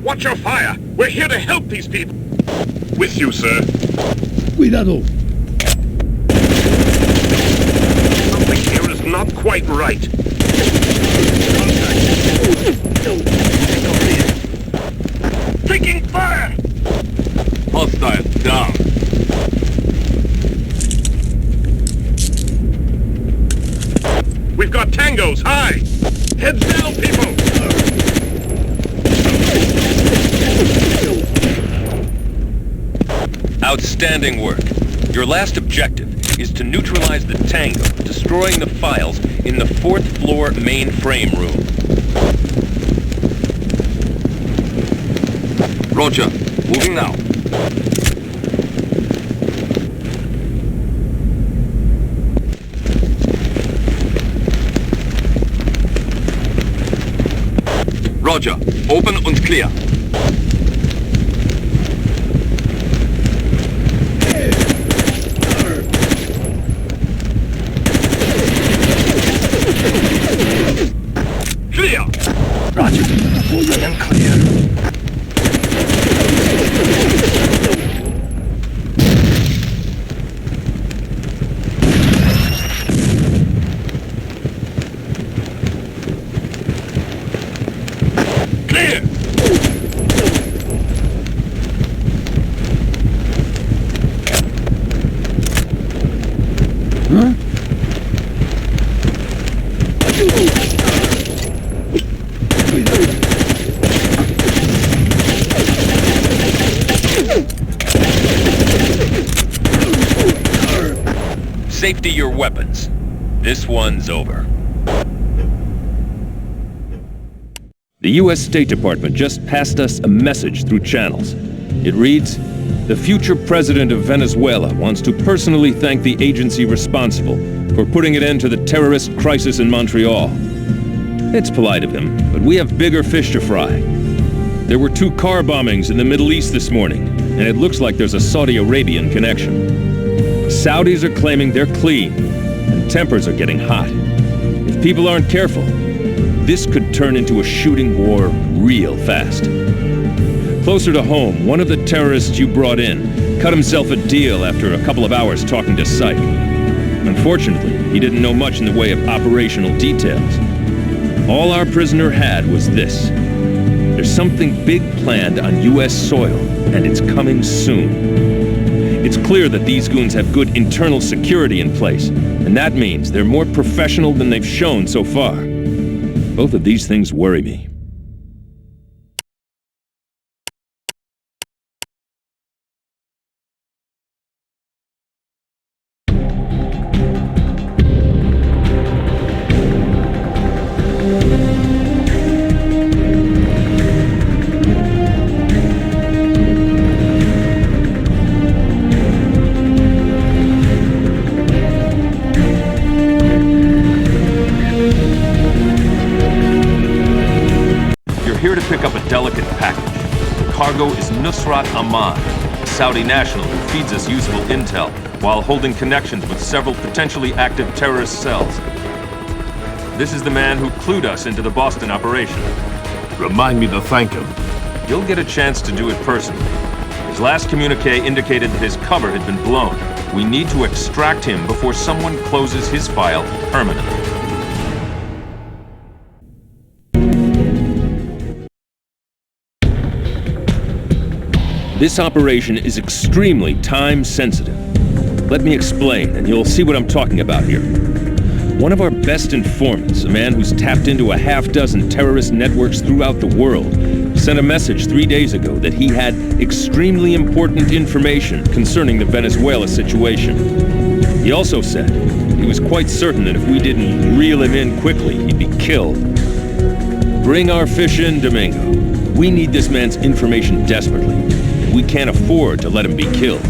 S1: Watch your fire! We're here to help these people! With you, sir.
S9: Cuidado.
S1: Something here is not quite right.
S14: Taking fire!
S5: Hostile down.
S1: We've got tangos high! Heads down, people!
S5: Outstanding work. Your last objective is to neutralize the Tango, destroying the files in the 4th floor mainframe room. Roger. Moving now. Roger. Open und clear.
S14: Clear! Roger. Open and clear.
S1: Clear!
S9: Huh?
S5: Safety your weapons. This one's over. The U.S. State Department just passed us a message through channels. It reads, "The future president of Venezuela wants to personally thank the agency responsible for putting an end to the terrorist crisis in Montreal." It's polite of him, but we have bigger fish to fry. There were 2 car bombings in the Middle East this morning, and it looks like there's a Saudi Arabian connection. Saudis are claiming they're clean, and tempers are getting hot. If people aren't careful, this could turn into a shooting war real fast. Closer to home, one of the terrorists you brought in cut himself a deal after a couple of hours talking to Psych. Unfortunately, he didn't know much in the way of operational details. All our prisoner had was this. There's something big planned on U.S. soil, and it's coming soon. It's clear that these goons have good internal security in place, and that means they're more professional than they've shown so far. Both of these things worry me. Here to pick up a delicate package. The cargo is Nusrat Ahmad, a Saudi national who feeds us useful intel while holding connections with several potentially active terrorist cells. This is the man who clued us into the Boston operation.
S2: Remind me to thank him.
S8: You'll get a chance to do it personally. His last communique indicated that his cover had been blown. We need to extract him before someone closes his file permanently. This operation is extremely time-sensitive. Let me explain, and you'll see what I'm talking about here. One of our best informants, a man who's tapped into a half-dozen terrorist networks throughout the world, sent a message 3 days ago that he had extremely important information concerning the Venezuela situation. He also said
S4: He was quite certain that if we didn't reel him in quickly, he'd be killed. Bring our fish in, Domingo. We need this man's information desperately. We can't afford to let him be killed.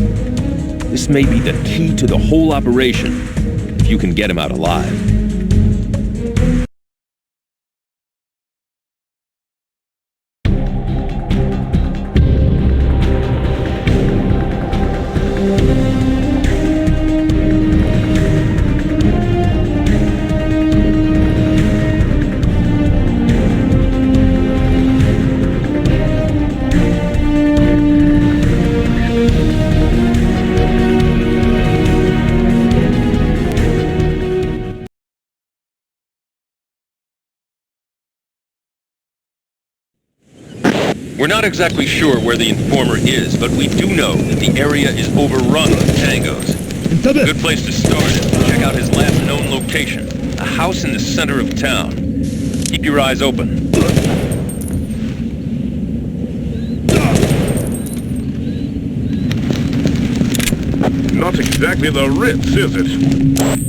S4: This may be the key to the whole operation, if you can get him out alive. We're not exactly sure where the informer is, but we do know that the area is overrun with tangos. A good place to start is to check out his last known location, a house in the center of town. Keep your eyes open.
S1: Not exactly the Ritz, is it?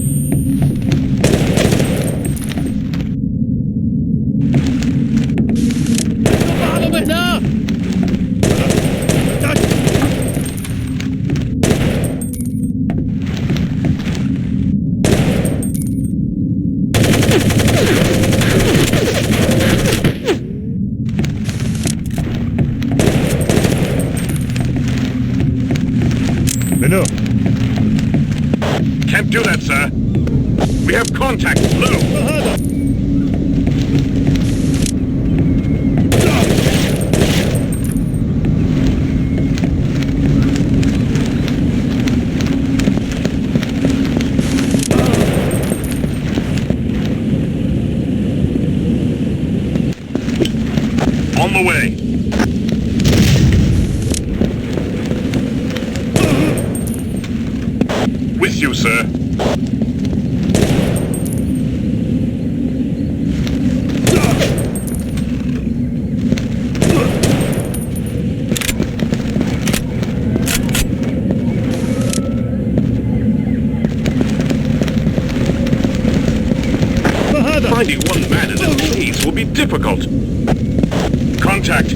S1: Can't do that, sir. We have contact. Blue. On the way. With you, sir. Finding one man in a maze will be difficult. Contact.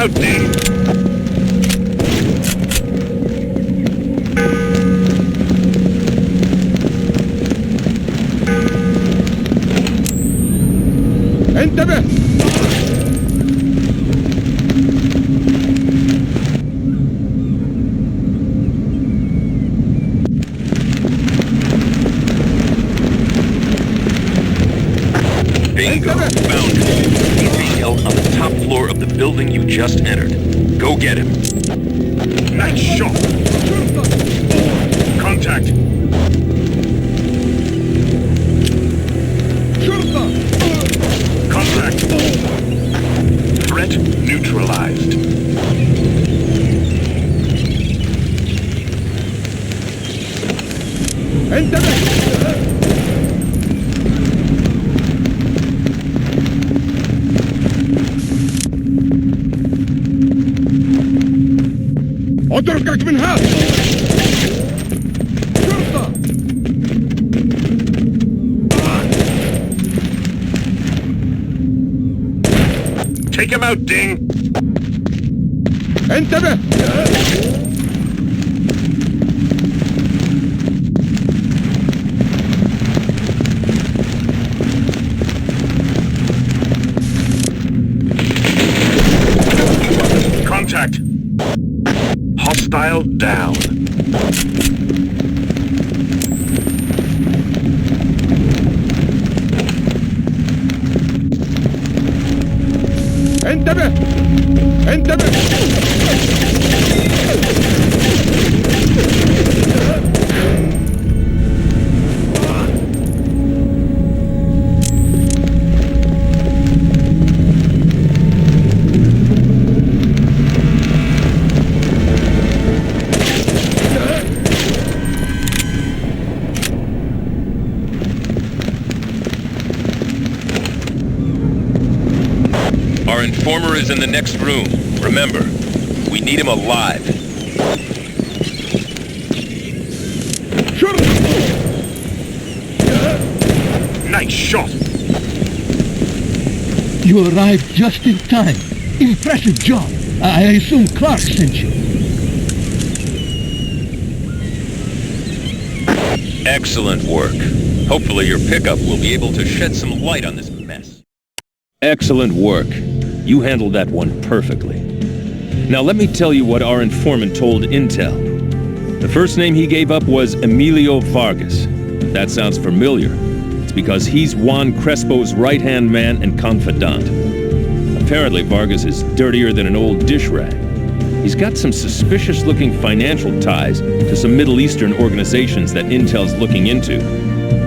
S1: out, Ding!
S9: انتبه!
S5: Bingo. Found him. He's being held on the top floor of the building you just entered. Go get him.
S1: Nice shot! Contact! Contact! Threat neutralized.
S9: اتركك من هذا! شرطة!
S1: Take him out, Ding!
S9: انتبه!
S1: Contact! Hostile down.
S9: انتبه! انتبه!
S5: Our informer is in the next room. Remember, we need him alive.
S1: Nice shot!
S9: You arrived just in time. Impressive job. I assume Clark sent you.
S5: Excellent work. Hopefully your pickup will be able to shed some light on this mess. Excellent work. You handled that one perfectly. Now let me tell you what our informant told Intel. The first name he gave up was Emilio Vargas. If that sounds familiar, it's because he's Juan Crespo's right-hand man and confidant. Apparently Vargas is dirtier than an old dish rag. He's got some suspicious-looking financial ties to some Middle Eastern organizations that Intel's looking into.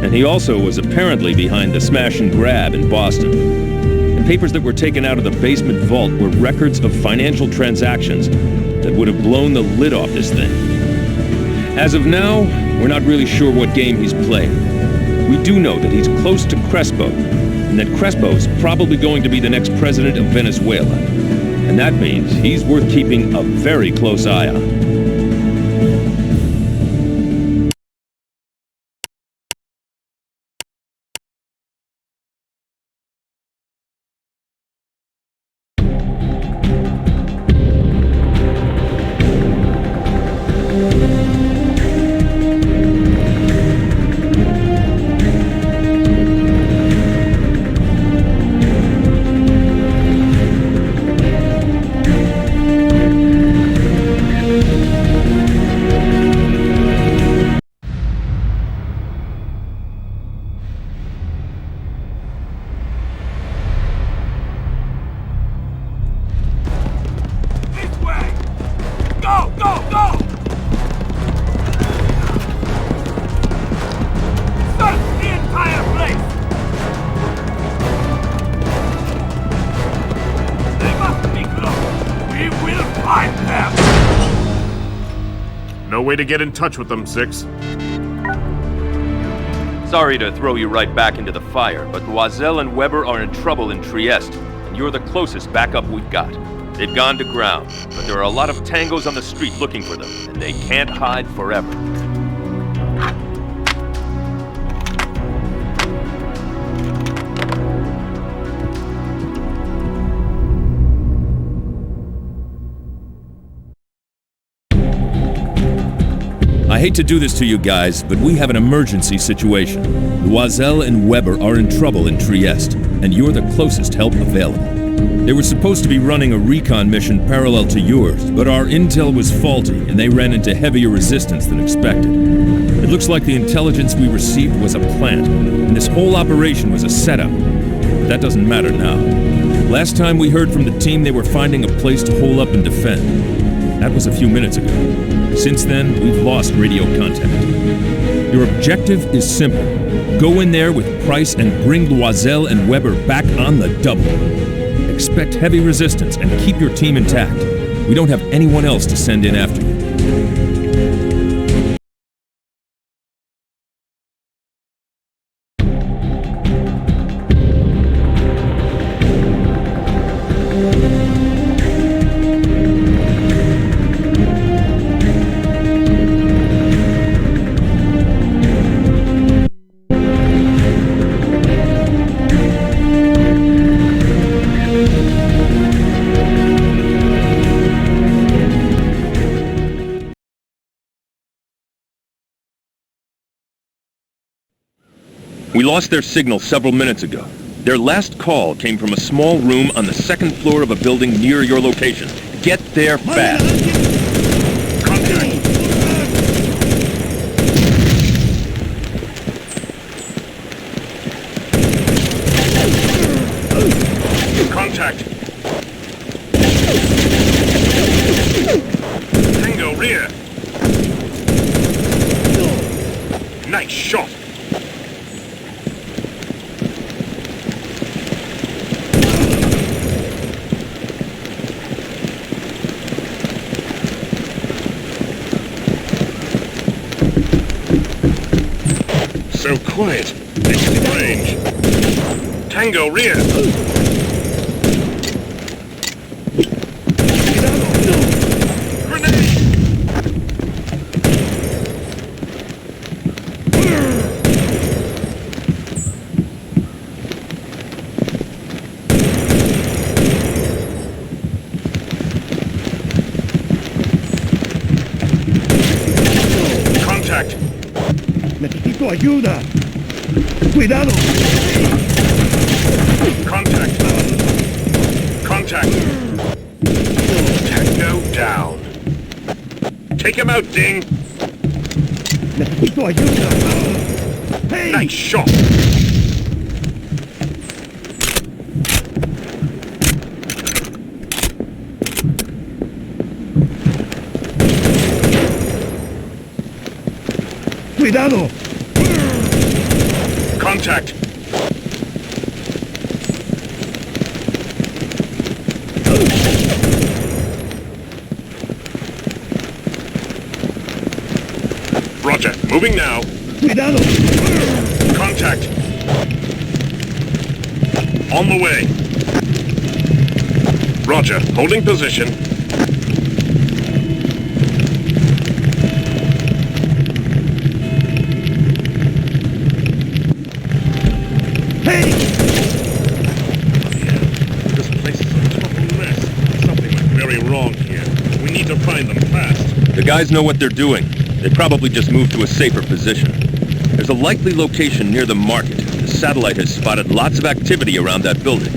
S5: And he also was apparently behind the smash and grab in Boston. The papers that were taken out of the basement vault were records of financial transactions that would have blown the lid off this thing. As of now, we're not really sure what game he's playing. We do know that he's close to Crespo, and that Crespo's probably going to be the next president of Venezuela. And that means he's worth keeping a very close eye on.
S1: No way to get in touch with them, Six.
S8: Sorry to throw you right back into the fire, but Loisel and Weber are in trouble in Trieste, and you're the closest backup we've got. They've gone to ground, but there are a lot of tangos on the street looking for them, and they can't hide forever.
S4: to do this to you guys, but we have an emergency situation. Loisel and Weber are in trouble in Trieste, and you're the closest help available. They were supposed to be running a recon mission parallel to yours, but our intel was faulty, and they ran into heavier resistance than expected. It looks like the intelligence we received was a plant, and this whole operation was a setup. But that doesn't matter now. Last time we heard from the team, they were finding a place to hole up and defend. That was a few minutes ago. Since then, we've lost radio contact. Your objective is simple. Go in there with Price and bring Loisel and Weber back on the double. Expect heavy resistance and keep your team intact. We don't have anyone else to send in after you.
S5: We lost their signal several minutes ago. Their last call came from a small room on the second floor of a building near your location. Get there fast.
S1: Contact. Tango rear. Nice shot. So quiet. Exit range. Tango rear. Grenade. Contact.
S9: Necesito ayuda. Cuidado.
S1: Contact. Contact. Tango down. Take him out, Ding.
S9: Necesito ayuda. Hey.
S1: Nice shot.
S9: Cuidado.
S1: Contact. Roger. Moving now.
S9: Cuidado.
S1: Contact. On the way. Roger. Holding position.
S9: Hey!
S1: This place is a total mess. Something went very wrong here. We need to find them fast.
S5: The guys know what they're doing. They probably just moved to a safer position. There's a likely location near the market. The satellite has spotted lots of activity around that building.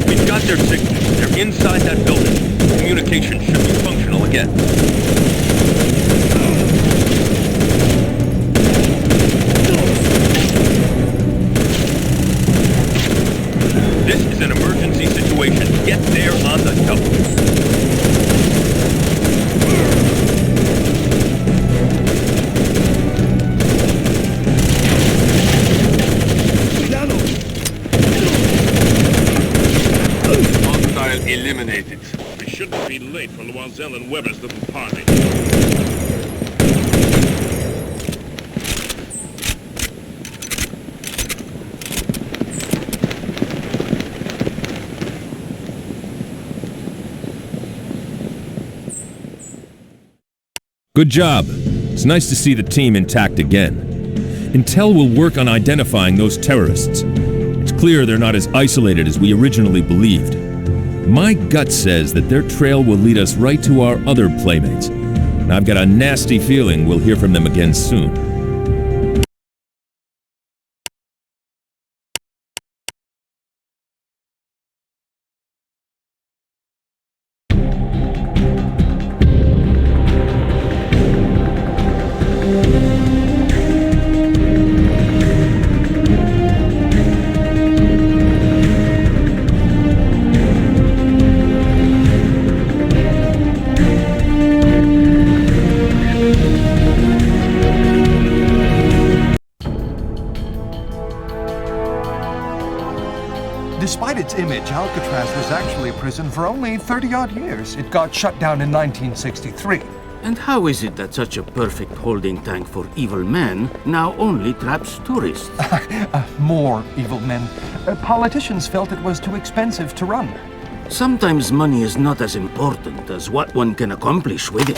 S5: We've got their signal. They're inside that building. Communication should be functional again. This is an emergency situation. Get there on the double.
S1: Hostile eliminated. We shouldn't be late for Loisel and Weber's little party.
S4: Good job. It's nice to see the team intact again. Intel will work on identifying those terrorists. It's clear they're not as isolated as we originally believed. My gut says that their trail will lead us right to our other playmates. And I've got a nasty feeling we'll hear from them again soon.
S18: Despite its image, Alcatraz was actually a prison for only 30-odd years. It got shut down in 1963.
S13: And how is it that such a perfect holding tank for evil men now only traps tourists?
S18: More evil men. Politicians felt it was too expensive to run.
S13: Sometimes money is not as important as what one can accomplish with it.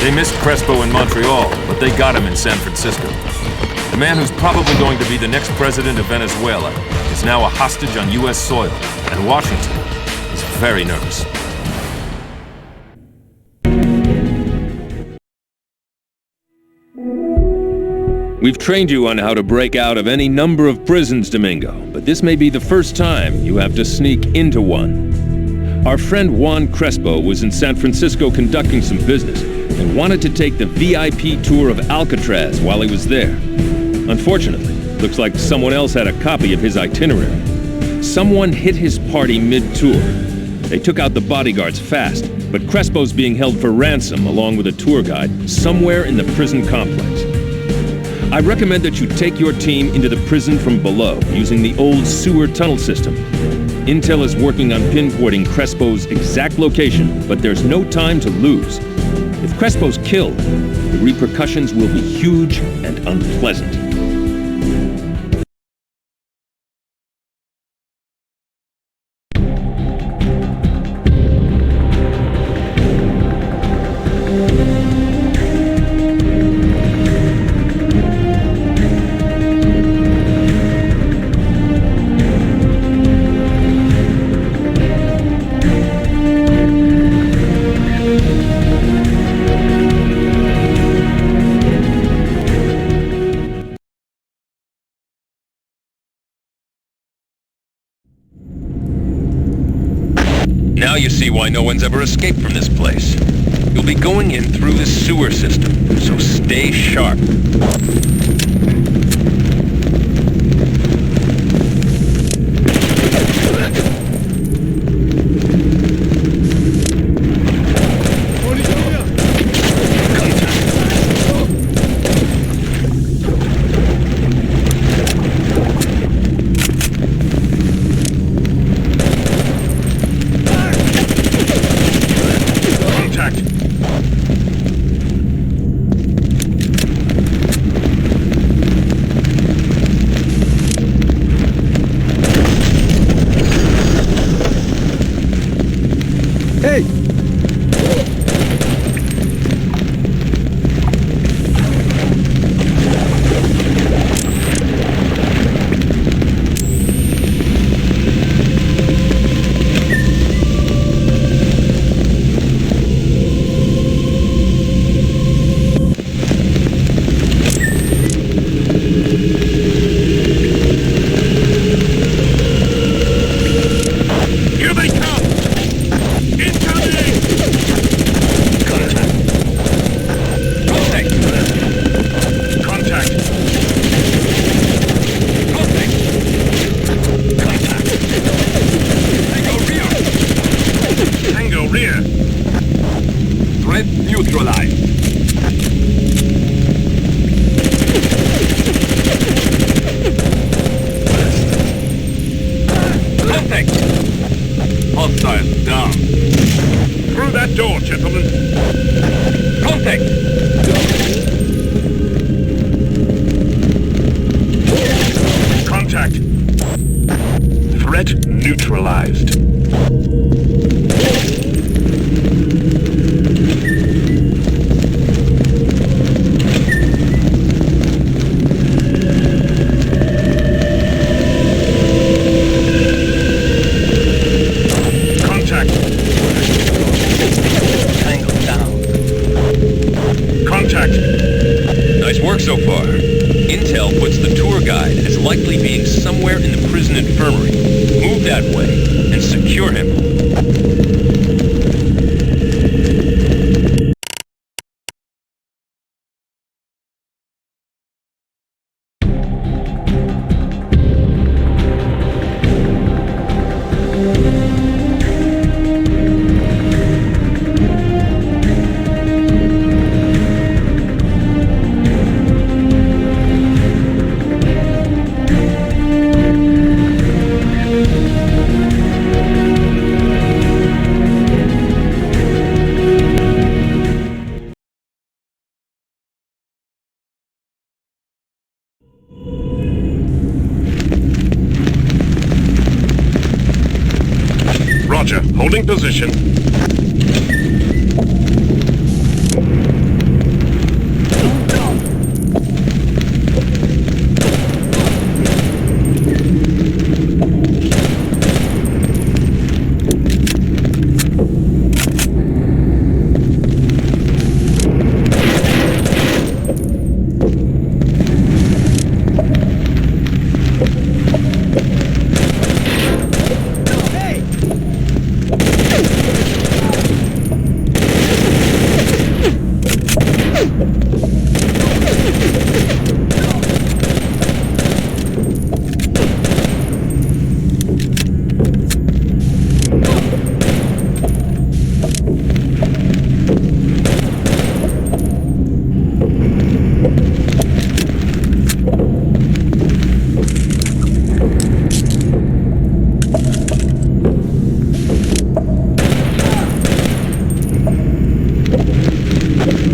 S8: They missed Crespo in Montreal, but they got him in San Francisco. The man who's probably going to be the next president of Venezuela is now a hostage on U.S. soil, and Washington is very nervous.
S4: We've trained you on how to break out of any number of prisons, Domingo, but this may be the first time you have to sneak into one. Our friend Juan Crespo was in San Francisco conducting some business and wanted to take the VIP tour of Alcatraz while he was there. Unfortunately, looks like someone else had a copy of his itinerary. Someone hit his party mid-tour. They took out the bodyguards fast, but Crespo's being held for ransom along with a tour guide somewhere in the prison complex. I recommend that you take your team into the prison from below using the old sewer tunnel system. Intel is working on pinpointing Crespo's exact location, but there's no time to lose. If Crespo's killed, the repercussions will be huge and unpleasant.
S5: Now you see why no one's ever escaped from this place. You'll be going in through the sewer system, so stay sharp. Tangled down.
S1: Contact!
S5: Nice work so far. Intel puts the tour guide as likely being somewhere in the prison infirmary. Move that way and secure him.
S1: Roger, holding position.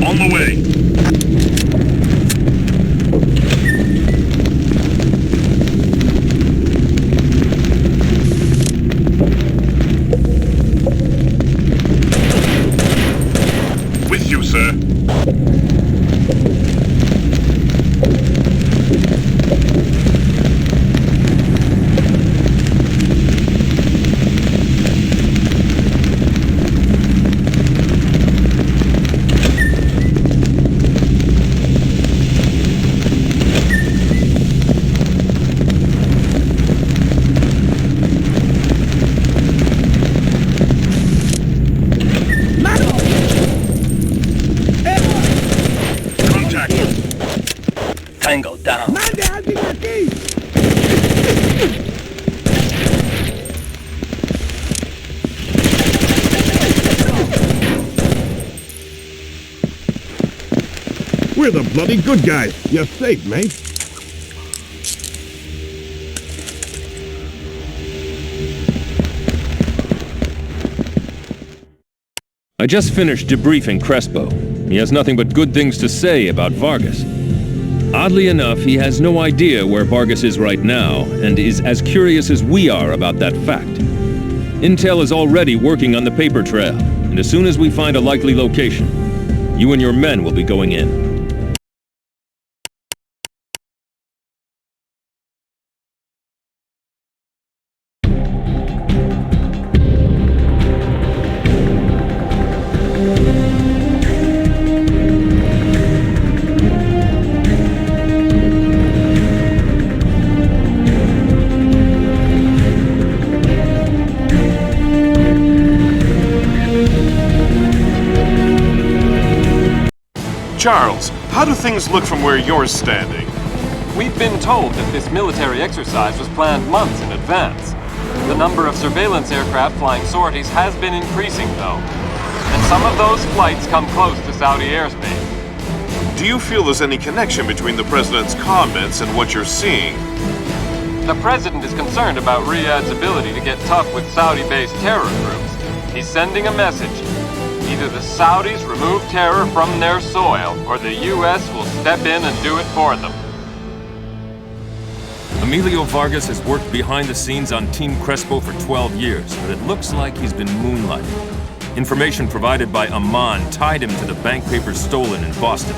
S1: On the way. With you, sir.
S5: Tangled down.
S19: We're the bloody good guys. You're safe, mate.
S4: I just finished debriefing Crespo. He has nothing but good things to say about Vargas. Oddly enough, he has no idea where Vargas is right now, and is as curious as we are about that fact. Intel is already working on the paper trail, and as soon as we find a likely location, you and your men will be going in.
S6: Charles, how do things look from where you're standing?
S3: We've been told that this military exercise was planned months in advance. The number of surveillance aircraft flying sorties has been increasing, though. And some of those flights come close to Saudi airspace.
S6: Do you feel there's any connection between the President's comments and what you're seeing?
S3: The President is concerned about Riyadh's ability to get tough with Saudi-based terror groups. He's sending a message. Either the Saudis remove terror from their soil, or the U.S. will step in and do it for them.
S8: Emilio Vargas has worked behind the scenes on Team Crespo for 12 years, but it looks like he's been moonlighting. Information provided by Amman tied him to the bank papers stolen in Boston.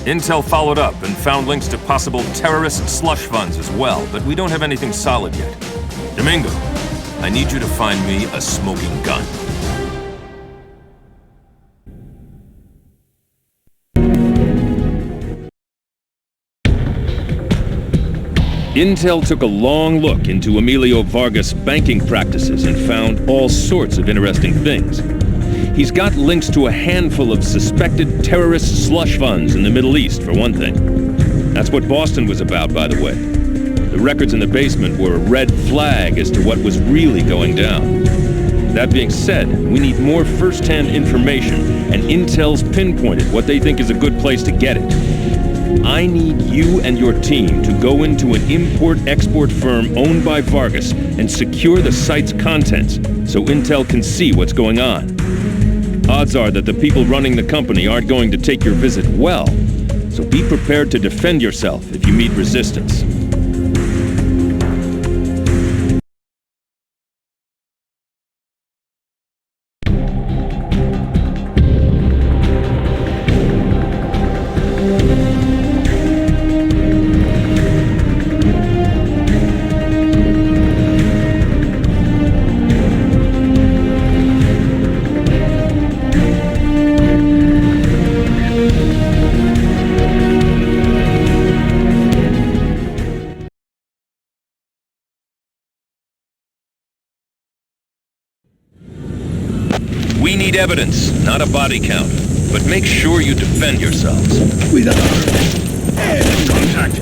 S8: Intel followed up and found links to possible terrorist slush funds as well, but we don't have anything solid yet. Domingo, I need you to find me a smoking gun.
S4: Intel took a long look into Emilio Vargas' banking practices and found all sorts of interesting things. He's got links to a handful of suspected terrorist slush funds in the Middle East, for one thing. That's what Boston was about, by the way. The records in the basement were a red flag as to what was really going down. That being said, we need more first-hand information, and Intel's pinpointed what they think is a good place to get it. I need you and your team to go into an import-export firm owned by Vargas and secure the site's contents so Intel can see what's going on. Odds are that the people running the company aren't going to take your visit well, so be prepared to defend yourself if you meet resistance.
S5: We need evidence, not a body count. But make sure you defend yourselves.
S1: Contact!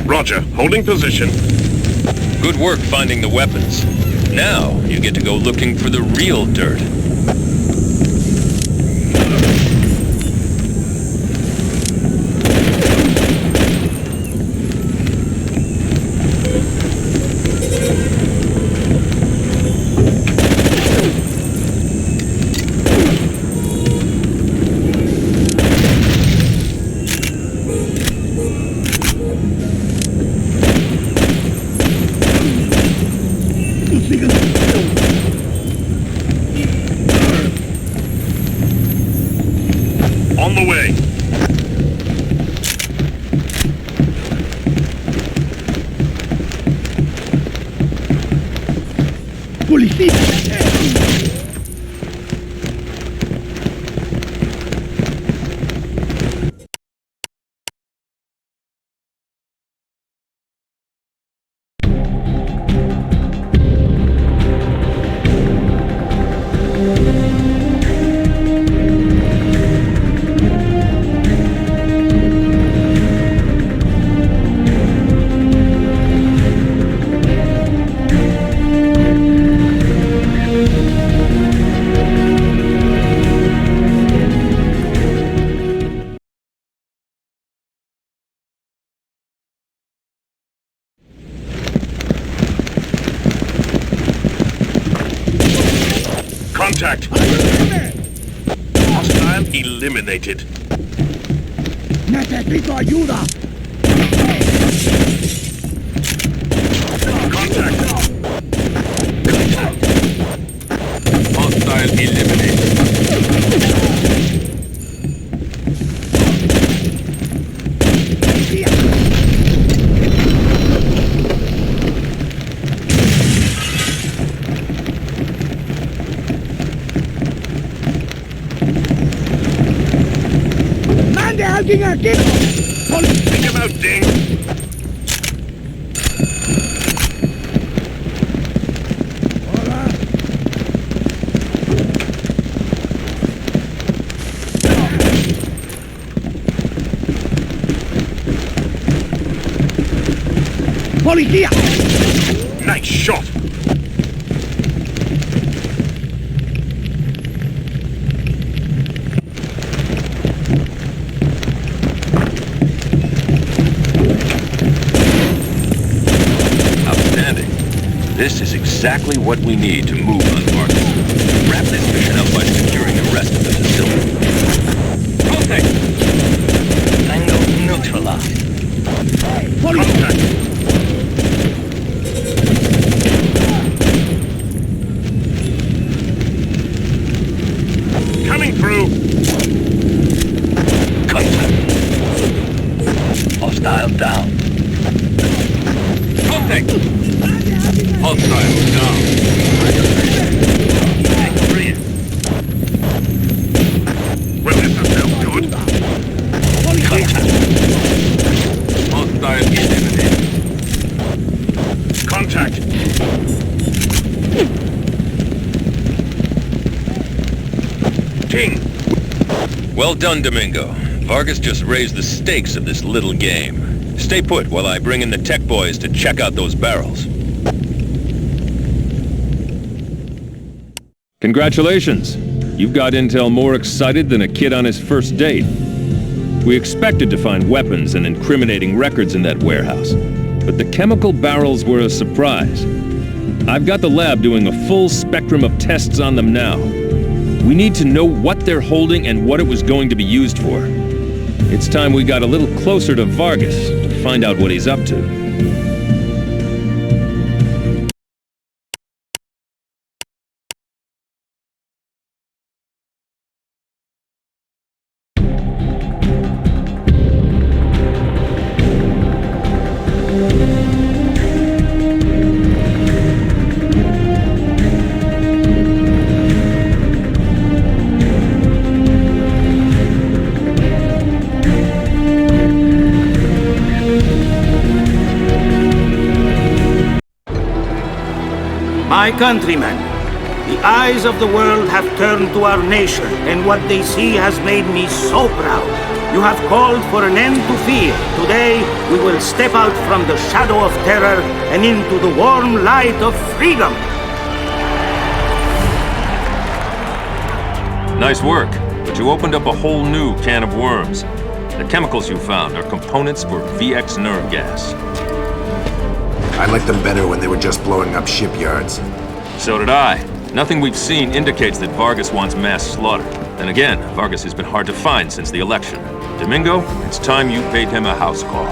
S1: Roger, holding position.
S5: Good work finding the weapons. Now, you get to go looking for the real dirt.
S1: On the way.
S9: Policía!
S1: Contact! Hostile eliminated.
S9: Necesito ayuda!
S1: Contact!
S5: Hostile eliminated.
S9: ¡Mande a alguien aquí!
S1: Take him out, Ding!
S9: ¡Policía!
S1: Nice shot!
S5: Outstanding. This is exactly what we need to move on Vargas. Wrap this mission up by securing the rest of the facility. Contact! Tango neutralized.
S1: Contact!
S11: Hostile down.
S5: Contact! Hostile down.
S1: Well, this is no good.
S5: Contact! Hostile eliminated.
S1: Contact!
S5: King! Well done, Domingo. Vargas just raised the stakes of this little game. Stay put while I bring in the tech boys to check out those barrels.
S4: Congratulations. You've got intel more excited than a kid on his first date. We expected to find weapons and incriminating records in that warehouse, but the chemical barrels were a surprise. I've got the lab doing a full spectrum of tests on them now. We need to know what they're holding and what it was going to be used for. It's time we got a little closer to Vargas to find out what he's up to.
S13: My countrymen, the eyes of the world have turned to our nation, and what they see has made me so proud. You have called for an end to fear. Today, we will step out from the shadow of terror and into the warm light of freedom.
S8: Nice work, but you opened up a whole new can of worms. The chemicals you found are components for VX nerve gas.
S16: I liked them better when they were just blowing up shipyards.
S8: So did I. Nothing we've seen indicates that Vargas wants mass slaughter. Then again, Vargas has been hard to find since the election. Domingo, it's time you paid him a house call.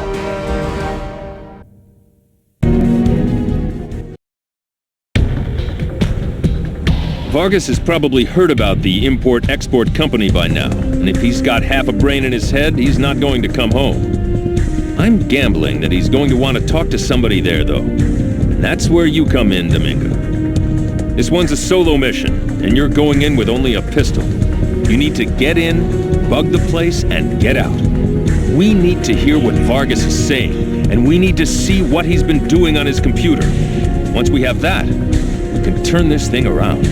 S4: Vargas has probably heard about the import-export company by now, and if he's got half a brain in his head, he's not going to come home. I'm gambling that he's going to want to talk to somebody there, though. And that's where you come in, Domingo. This one's a solo mission, and you're going in with only a pistol. You need to get in, bug the place, and get out. We need to hear what Vargas is saying, and we need to see what he's been doing on his computer. Once we have that, we can turn this thing around.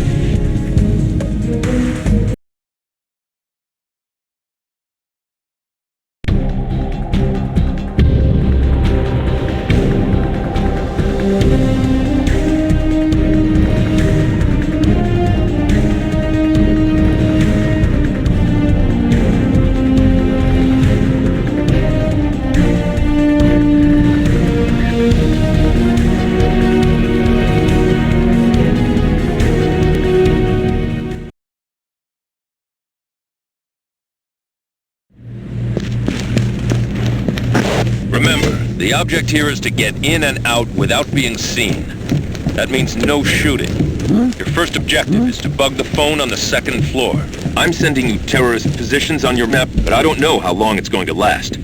S5: Remember, the object here is to get in and out without being seen. That means no shooting. Your first objective is to bug the phone on the second floor. I'm sending you terrorist positions on your map, but I don't know how long it's going to last.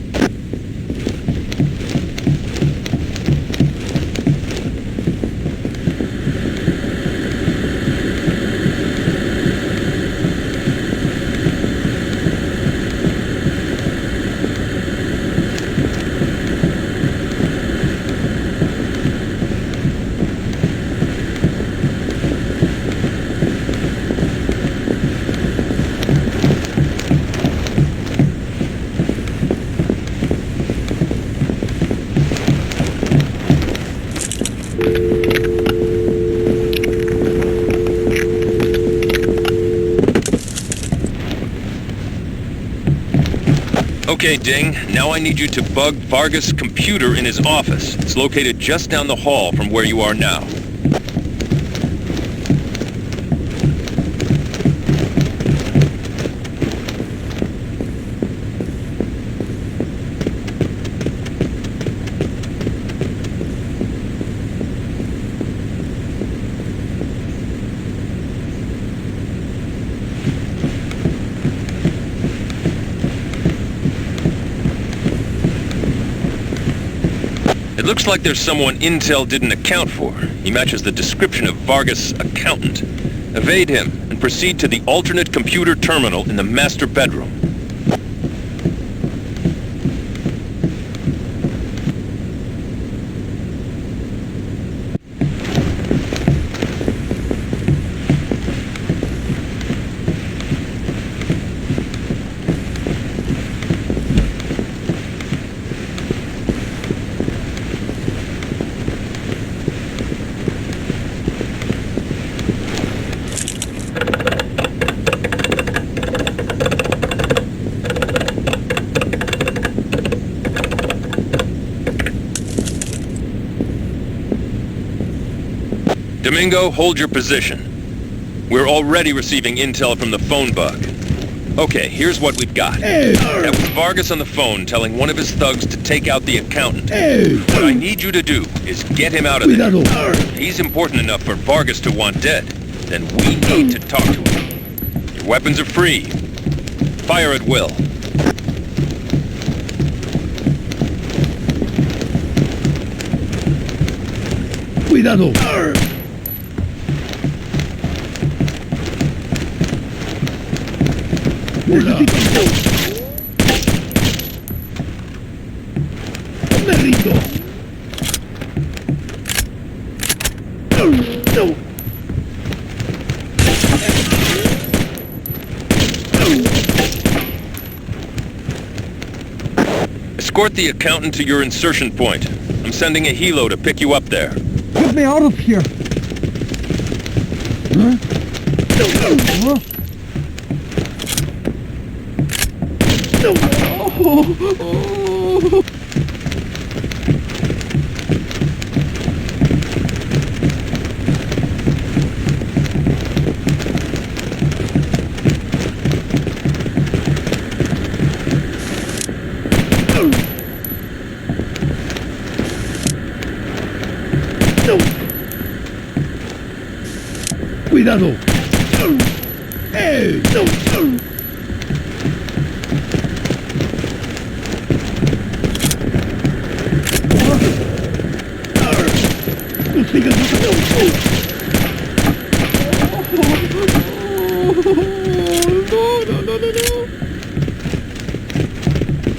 S5: Okay, Ding. Now I need you to bug Vargas' computer in his office. It's located just down the hall from where you are now. It looks like there's someone Intel didn't account for. He matches the description of Vargas' accountant. Evade him and proceed to the alternate computer terminal in the master bedroom. Domingo, hold your position. We're already receiving intel from the phone bug. Okay, here's what we've got. That was Vargas on the phone telling one of his thugs to take out the accountant. What I need you to do is get him out of there. If he's important enough for Vargas to want dead, then we need to talk to him. Your weapons are free. Fire at will.
S9: Cuidado. Me rindo. No.
S5: Escort the accountant to your insertion point. I'm sending a helo to pick you up there.
S9: Get me out of here. Huh? Huh? No. Oh. No. Cuidado. No.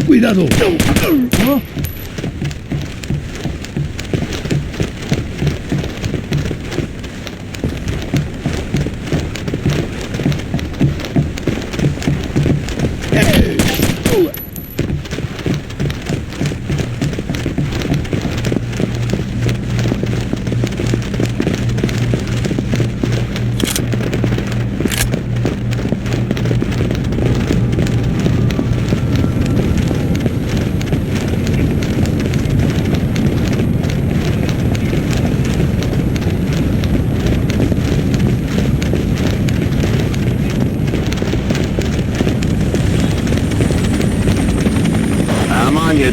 S9: Cuidado. ¿Ah?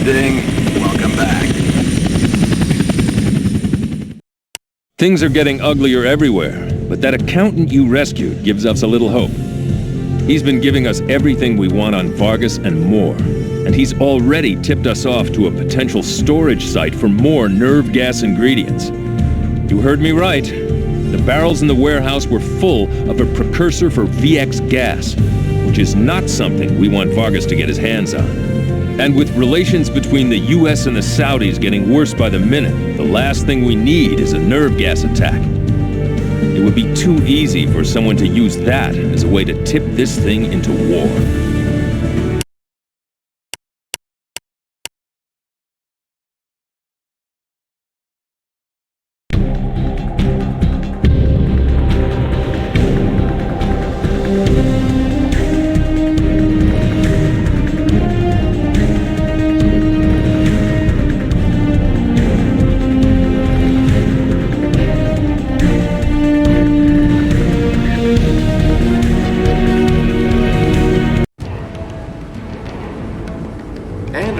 S11: Ding. Welcome back.
S4: Things are getting uglier everywhere, but that accountant you rescued gives us a little hope. He's been giving us everything we want on Vargas and more, and he's already tipped us off to a potential storage site for more nerve gas ingredients. You heard me right. The barrels in the warehouse were full of a precursor for VX gas, which is not something we want Vargas to get his hands on. And with relations between the US and the Saudis getting worse by the minute, the last thing we need is a nerve gas attack. It would be too easy for someone to use that as a way to tip this thing into war.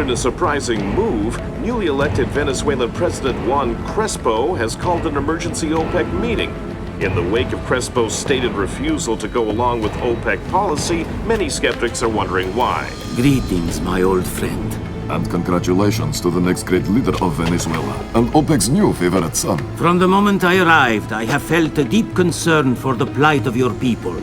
S6: A surprising move, newly elected Venezuelan President Juan Crespo has called an emergency OPEC meeting. In the wake of Crespo's stated refusal to go along with OPEC policy, many skeptics are wondering why.
S15: Greetings, my old friend.
S7: And congratulations to the next great leader of Venezuela, and OPEC's new favorite son.
S13: From the moment I arrived, I have felt a deep concern for the plight of your people.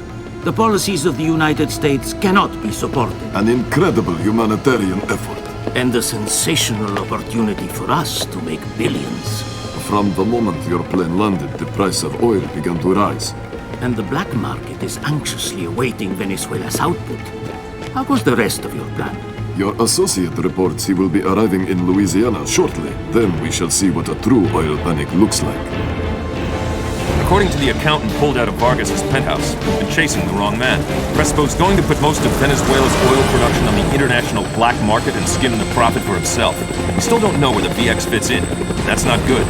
S13: The policies of the United States cannot be supported.
S7: An incredible humanitarian effort.
S13: And a sensational opportunity for us to make billions.
S7: From the moment your plane landed, the price of oil began to rise.
S13: And the black market is anxiously awaiting Venezuela's output. How goes the rest of your plan?
S7: Your associate reports he will be arriving in Louisiana shortly. Then we shall see what a true oil panic looks like.
S8: According to the accountant pulled out of Vargas's penthouse, we've been chasing the wrong man. Crespo's going to put most of Venezuela's oil production on the international black market and skim the profit for himself. We still don't know where the VX fits in. That's not good.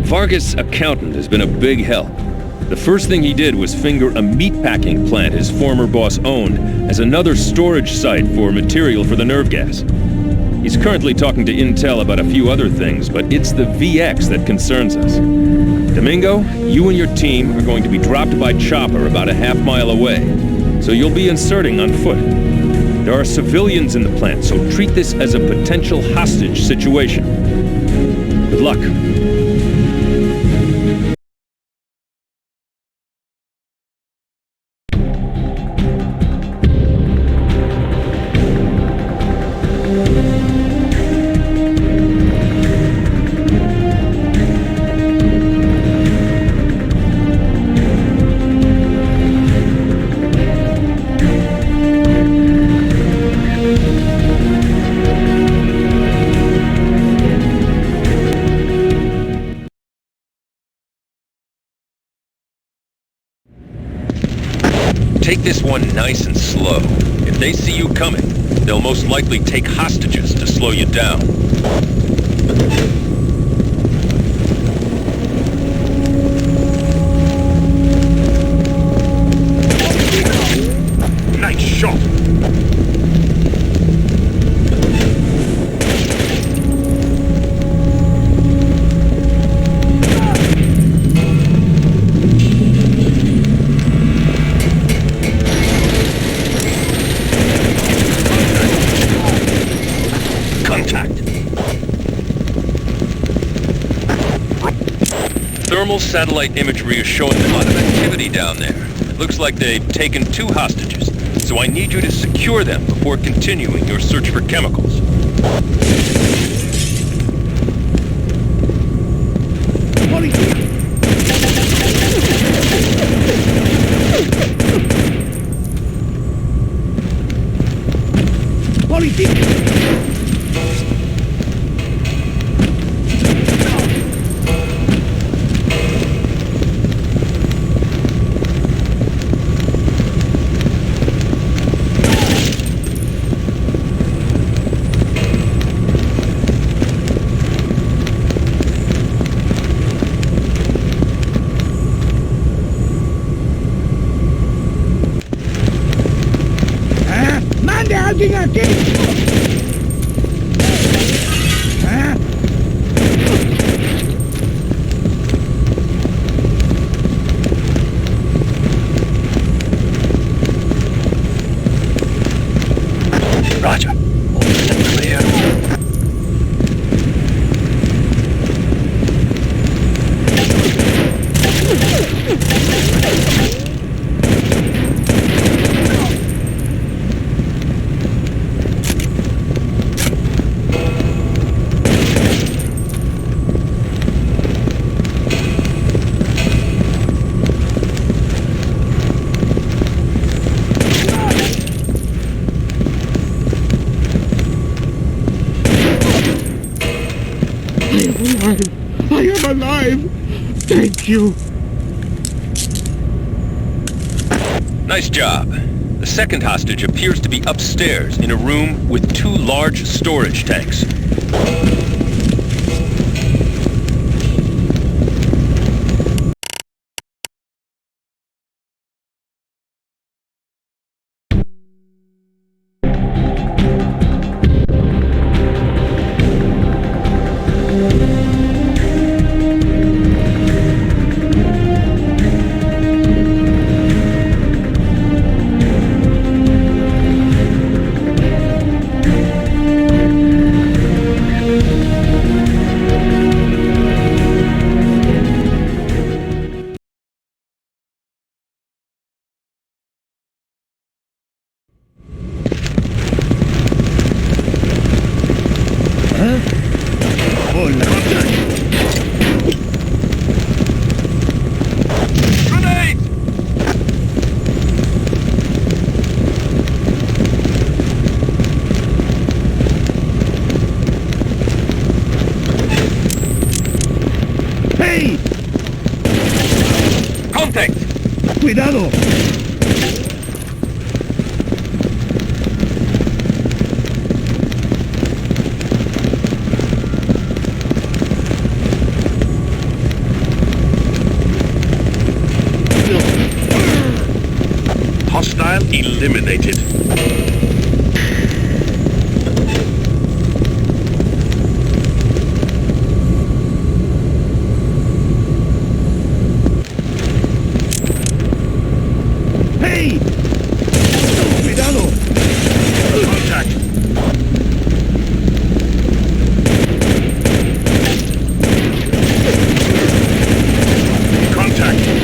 S4: Vargas' accountant has been a big help. The first thing he did was finger a meatpacking plant his former boss owned as another storage site for material for the nerve gas. He's currently talking to Intel about a few other things, but it's the VX that concerns us. Domingo, you and your team are going to be dropped by chopper about a half-mile away, so you'll be inserting on foot. There are civilians in the plant, so treat this as a potential hostage situation. Good luck.
S5: Take this one nice and slow. If they see you coming, they'll most likely take hostages to slow you down.
S1: Nice shot!
S5: Thermal satellite imagery is showing a lot of activity down there. Looks like they've taken 2 hostages, so I need you to secure them before continuing your search for chemicals.
S14: Roger. Open and clear.
S19: I am alive! Thank you!
S5: Nice job. The second hostage appears to be upstairs in a room with 2 large storage tanks.
S9: cuidado!
S1: Hostile eliminated.
S9: ¡Hey! ¡Cuidado!
S1: Contact. Contact.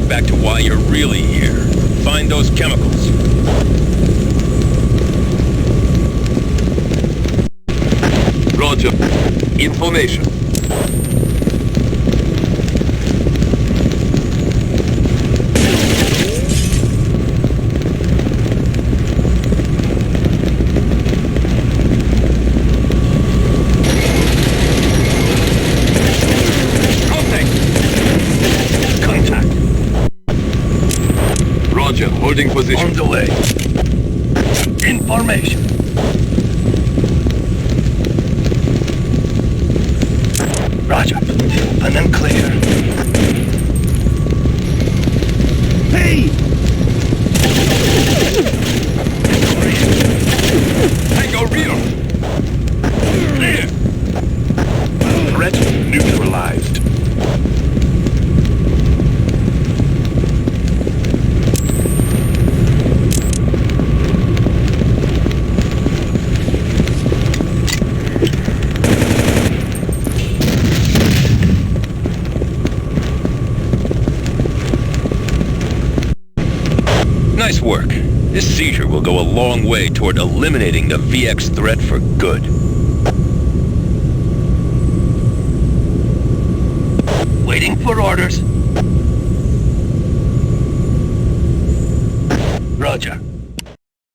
S5: Back to why you're really here. Find those chemicals.
S2: Roger. Information. Holding position.
S14: On the way. Information. Roger. Open and clear.
S9: Hey!
S1: Tango real. Clear. Threat neutralized.
S5: Nice work. This seizure will go a long way toward eliminating the VX threat for good.
S14: Waiting for orders. Roger.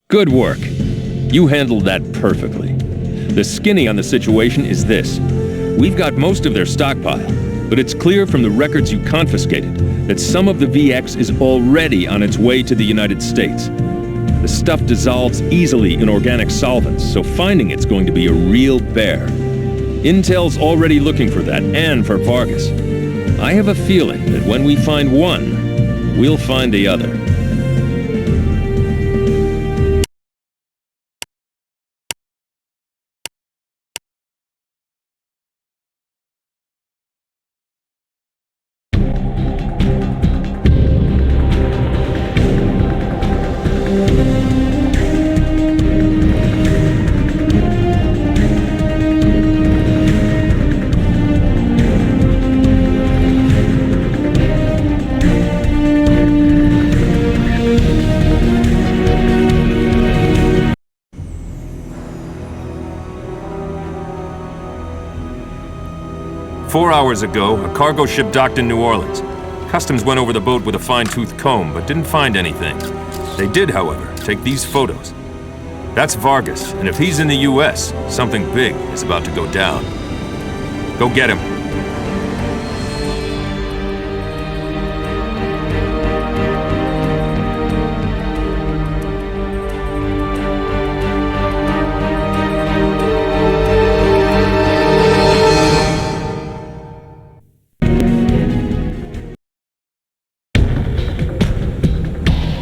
S4: Good work. You handled that perfectly. The skinny on the situation is this. We've got most of their stockpile, but it's clear from the records you confiscated that some of the VX is already on its way to the United States. The stuff dissolves easily in organic solvents, so finding it's going to be a real bear. Intel's already looking for that, and for Vargas. I have a feeling that when we find one, we'll find the other.
S8: "4 hours ago, a cargo ship docked in New Orleans. Customs went over the boat with a fine-tooth comb, but didn't find anything. They did, however, take these photos. That's Vargas, and if he's in the U.S., something big is about to go down. Go get him."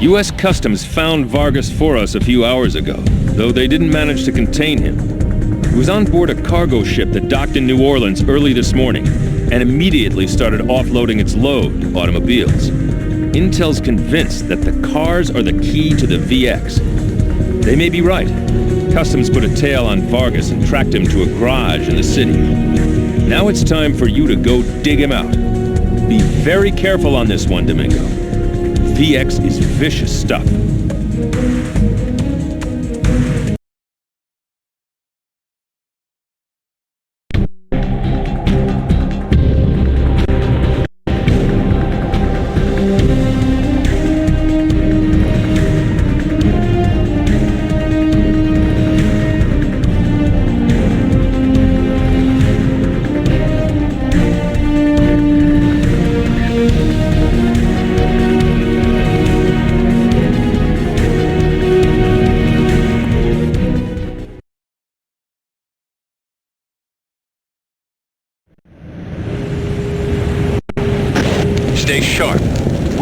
S4: U.S. Customs found Vargas for us a few hours ago, though they didn't manage to contain him. He was on board a cargo ship that docked in New Orleans early this morning, and immediately started offloading its load, automobiles. Intel's convinced that the cars are the key to the VX. They may be right. Customs put a tail on Vargas and tracked him to a garage in the city. Now it's time for you to go dig him out. Be very careful on this one, Domingo. VX is vicious stuff.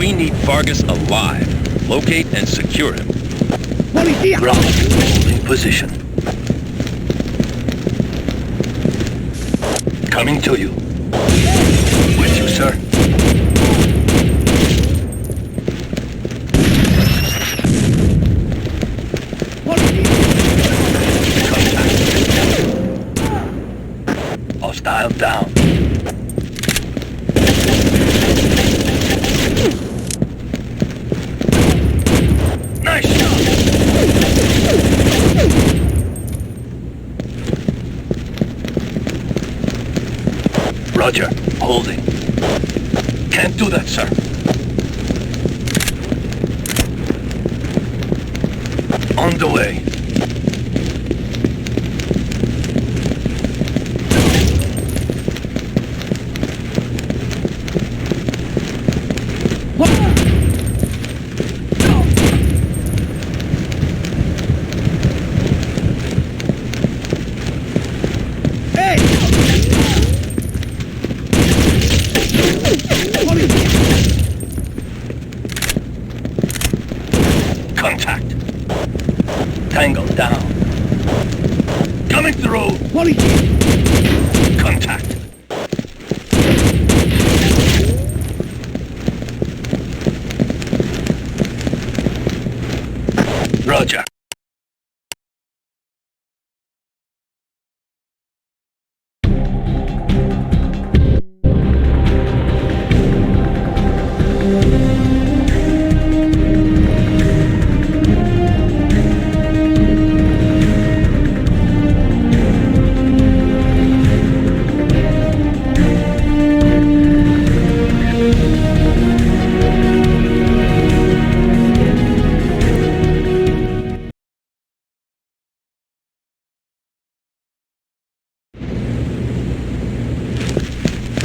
S5: We need Vargas alive. Locate and secure him.
S14: Roger. Holding position. Coming to you. With you, sir. Hostile down. Nice shot. Roger, holding. Can't do that, sir. On the way. Contact. Tango down. Coming through. Contact. Roger.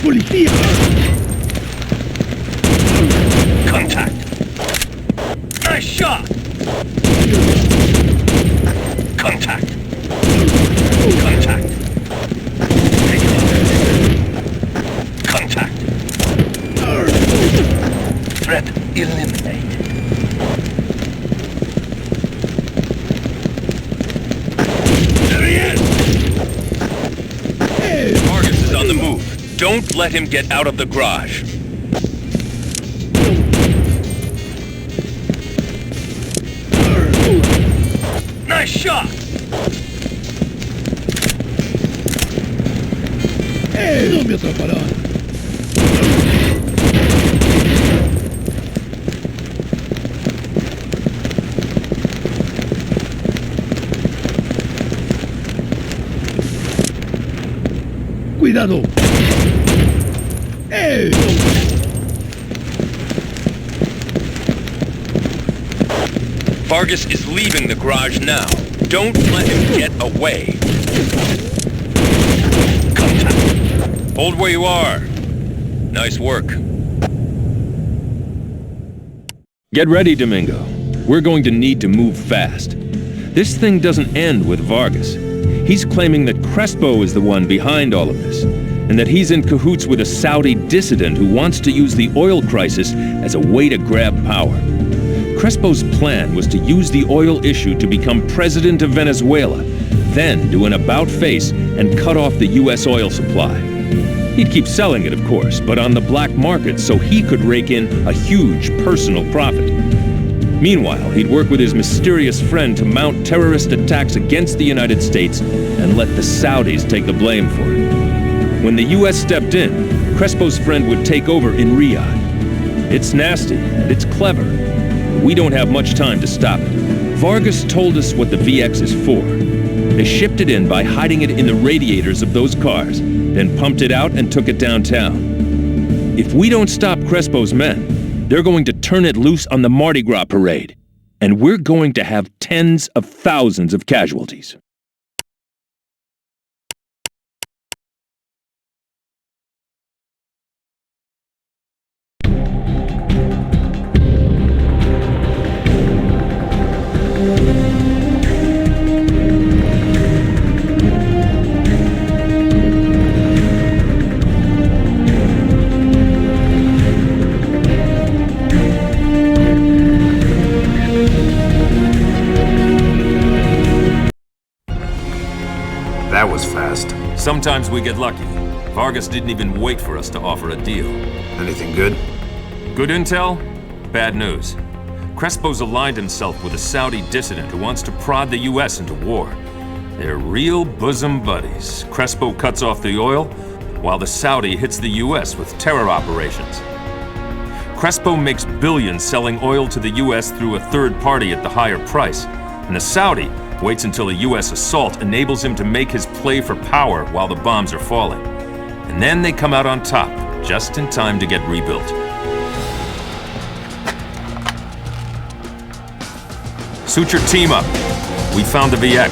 S9: Policía!
S14: Contact. Nice shot. Contact. Contact. Contact. Threat eliminated.
S5: There he is! Vargas is on the move. Don't let him get out of the garage.
S14: Nice shot.
S9: No me atraparán. Cuidado.
S5: Vargas is leaving the garage now. Don't let him get away. Contact. Hold where you are. Nice work.
S4: Get ready, Domingo. We're going to need to move fast. This thing doesn't end with Vargas. He's claiming that Crespo is the one behind all of this, and that he's in cahoots with a Saudi dissident who wants to use the oil crisis as a way to grab power. Crespo's plan was to use the oil issue to become president of Venezuela, then do an about-face and cut off the U.S. oil supply. He'd keep selling it, of course, but on the black market so he could rake in a huge personal profit. Meanwhile, he'd work with his mysterious friend to mount terrorist attacks against the United States and let the Saudis take the blame for it. When the U.S. stepped in, Crespo's friend would take over in Riyadh. It's nasty, and it's clever. We don't have much time to stop it. Vargas told us what the VX is for. They shipped it in by hiding it in the radiators of those cars, then pumped it out and took it downtown. If we don't stop Crespo's men, they're going to turn it loose on the Mardi Gras parade, and we're going to have tens of thousands of casualties.
S17: That was fast.
S8: Sometimes we get lucky. Vargas didn't even wait for us to offer a deal.
S17: Anything good?
S8: Good intel? Bad news. Crespo's aligned himself with a Saudi dissident who wants to prod the US into war. They're real bosom buddies. Crespo cuts off the oil, while the Saudi hits the US with terror operations. Crespo makes billions selling oil to the US through a third party at the higher price, and the Saudi waits until a US assault enables him to make his play for power while the bombs are falling. And then they come out on top, just in time to get rebuilt. Suit your team up. We found the VX.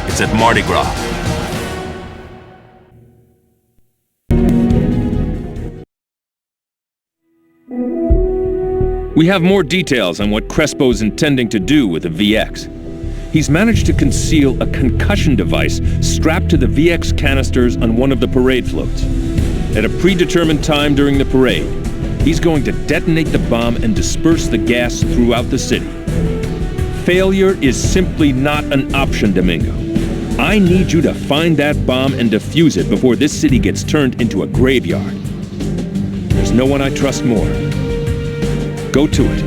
S8: It's at Mardi Gras.
S4: We have more details on what Crespo's intending to do with the VX. He's managed to conceal a concussion device strapped to the VX canisters on one of the parade floats. At a predetermined time during the parade, he's going to detonate the bomb and disperse the gas throughout the city. Failure is simply not an option, Domingo. I need you to find that bomb and defuse it before this city gets turned into a graveyard. There's no one I trust more. Go to it.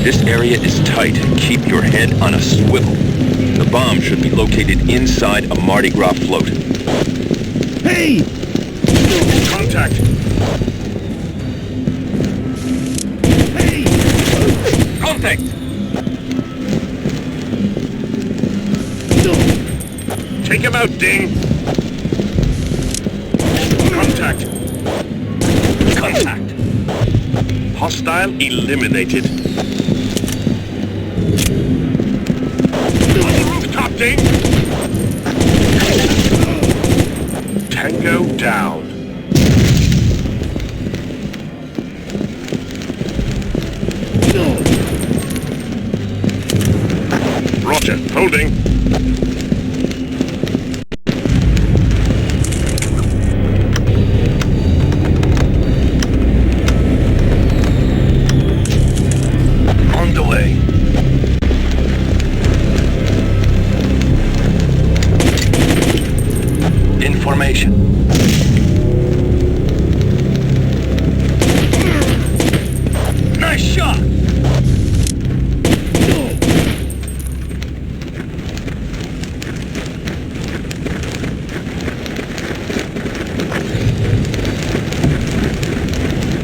S5: This area is tight. Keep your head on a swivel. The bomb should be located inside a Mardi Gras float.
S19: Hey!
S1: Contact!
S19: Hey!
S14: Contact!
S1: Take him out, Ding! Contact!
S14: Contact!
S1: Hostile eliminated. On the rooftop, Ding! Tango down. Roger, holding.
S14: On the way. Information. Nice shot!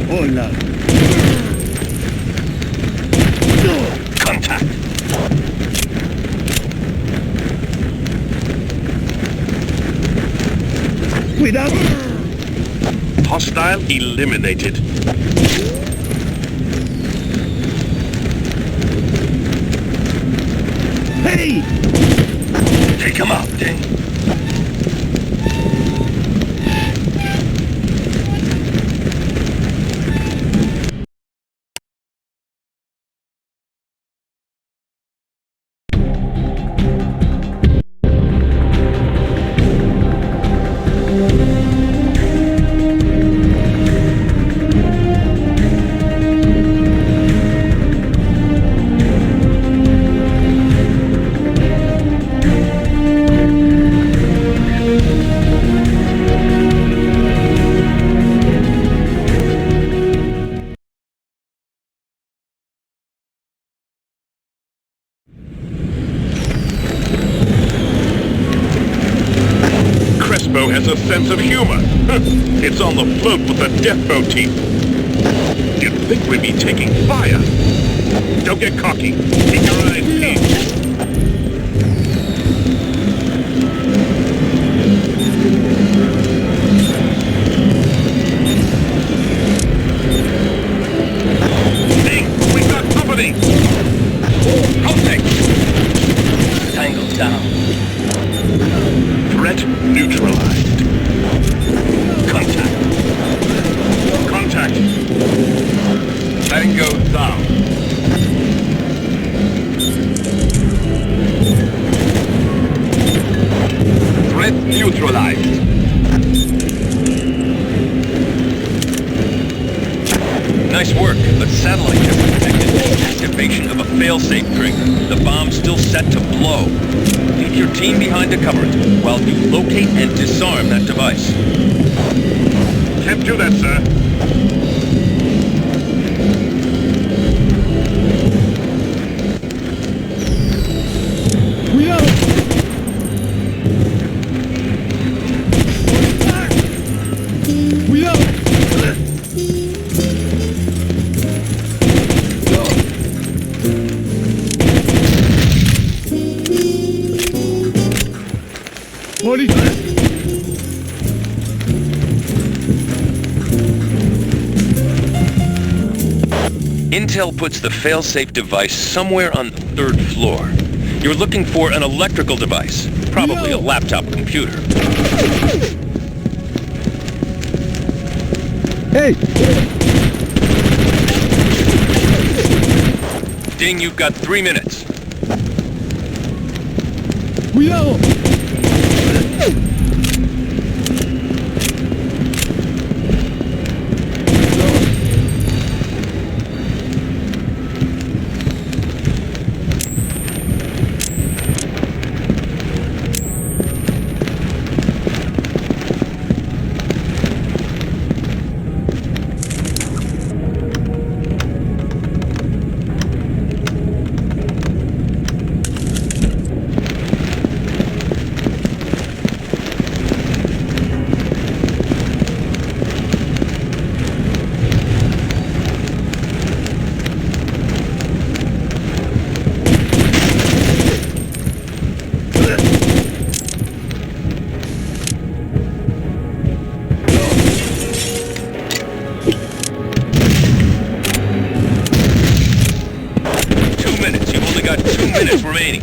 S19: Hola.
S14: Contact.
S19: Cuidado.
S1: Hostile eliminated.
S19: Hey!
S14: Take him out, Ding.
S1: Crespo has a sense of humor. It's on the float with the death motif. You'd think we'd be taking fire. Don't get cocky. Keep your eyes peeled. Ding, we've got company.
S2: Threat neutralized.
S5: Nice work, but satellite has detected activation of a fail-safe trigger. The bomb's still set to blow. Leave your team behind to cover it, while you locate and disarm that device.
S1: Can't do that, sir.
S19: We are... We are...
S5: Intel puts the fail-safe device somewhere on the 3rd floor. You're looking for an electrical device, probably a laptop computer.
S19: Hey!
S5: Ding, you've got 3 minutes.
S19: We are...
S5: Remaining.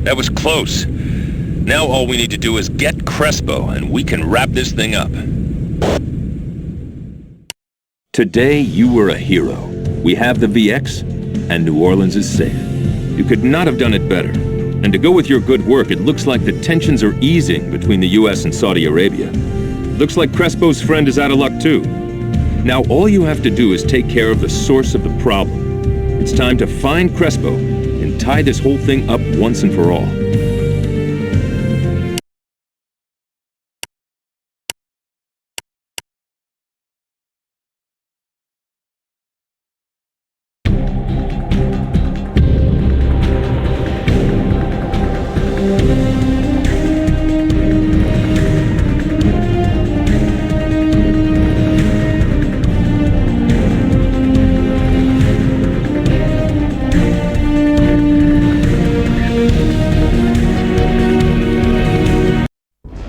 S5: That was close. Now all we need to do is get Crespo, and we can wrap this thing up.
S4: Today, you were a hero. We have the VX, and New Orleans is safe. You could not have done it better. And to go with your good work, it looks like the tensions are easing between the US and Saudi Arabia. Looks like Crespo's friend is out of luck too. Now all you have to do is take care of the source of the problem. It's time to find Crespo and tie this whole thing up once and for all.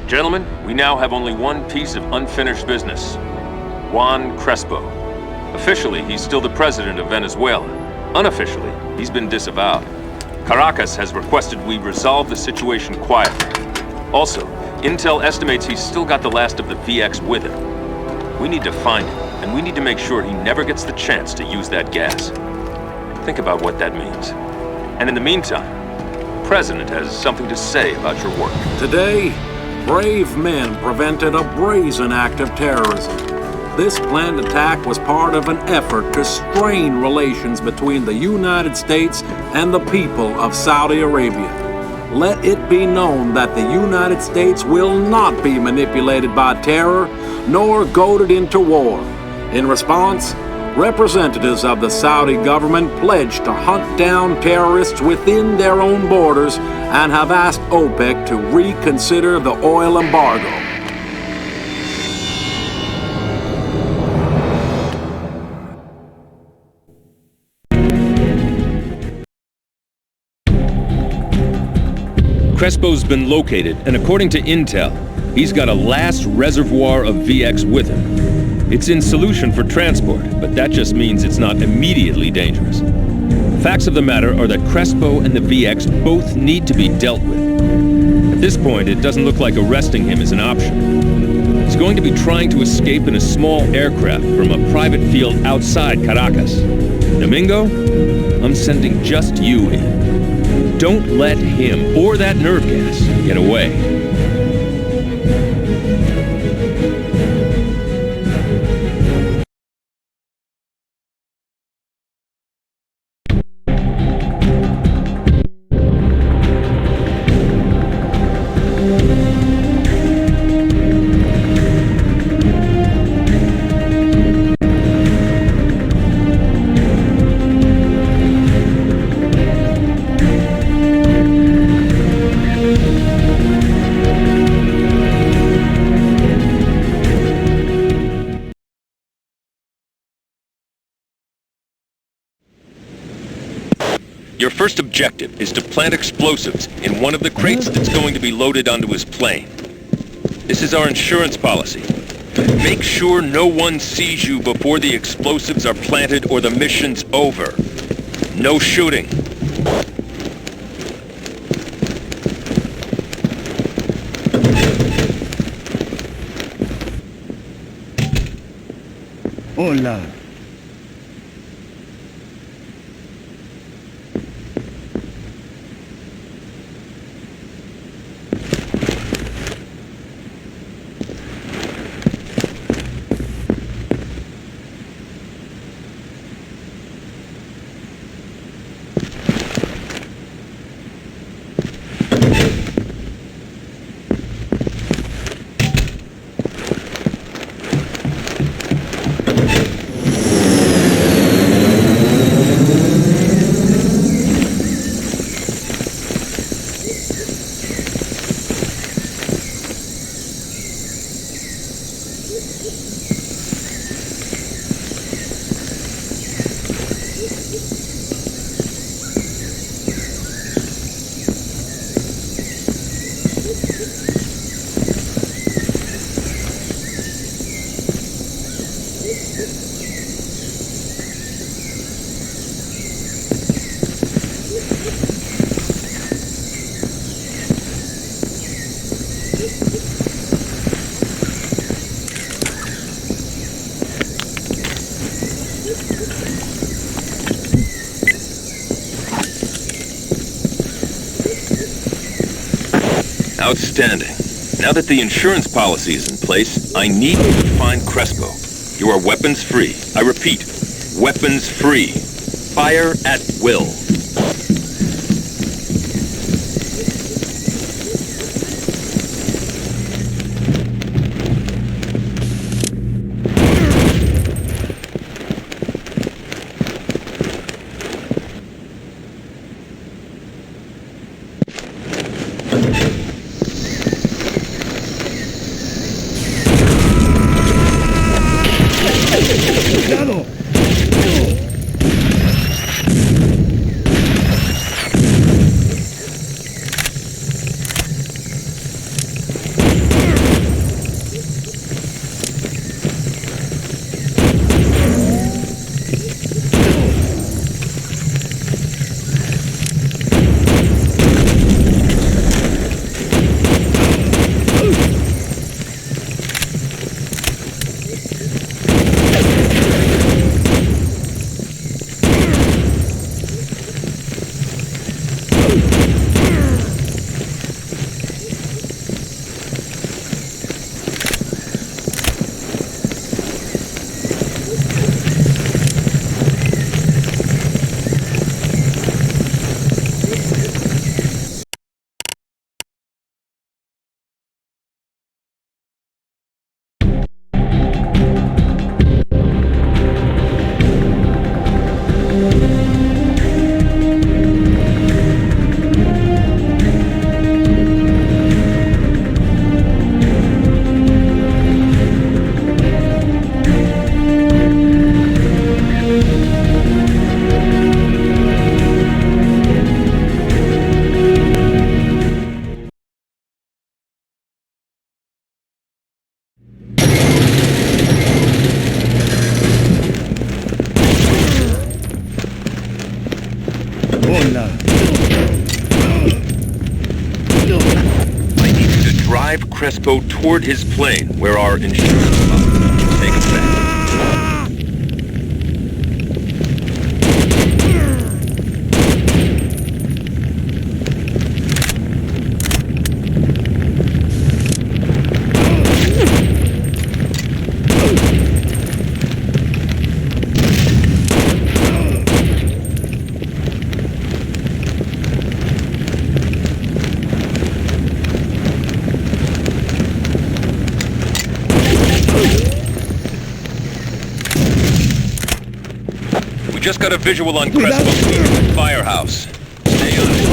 S8: Gentlemen, we now have only one piece of unfinished business. Juan Crespo. Officially, he's still the president of Venezuela. Unofficially, he's been disavowed. Caracas has requested we resolve the situation quietly. Also, Intel estimates he's still got the last of the VX with him. We need to find him, and we need to make sure he never gets the chance to use that gas. Think about what that means. And in the meantime, the President has something to say about your work.
S17: Today, brave men prevented a brazen act of terrorism. This planned attack was part of an effort to strain relations between the United States and the people of Saudi Arabia. Let it be known that the United States will not be manipulated by terror nor goaded into war. In response, representatives of the Saudi government pledged to hunt down terrorists within their own borders and have asked OPEC to reconsider the oil embargo.
S4: Crespo's been located, and according to intel, he's got a last reservoir of VX with him. It's in solution for transport, but that just means it's not immediately dangerous. The facts of the matter are that Crespo and the VX both need to be dealt with. At this point, it doesn't look like arresting him is an option. He's going to be trying to escape in a small aircraft from a private field outside Caracas. Domingo, I'm sending just you in. Don't let him or that nerve gas get away. Your first objective is to plant explosives in one of the crates that's going to be loaded onto his plane. This is our insurance policy. Make sure no one sees you before the explosives are planted or the mission's over. No shooting.
S9: Hola.
S5: Outstanding. Now that the insurance policy is in place, I need you to find Crespo. You are weapons free. I repeat, weapons free. Fire at will.
S9: Venezuela.
S5: I need you to drive Crespo toward his plane, where our insurance policy take effect. Just got a visual on Crespo's firehouse. Stay on it.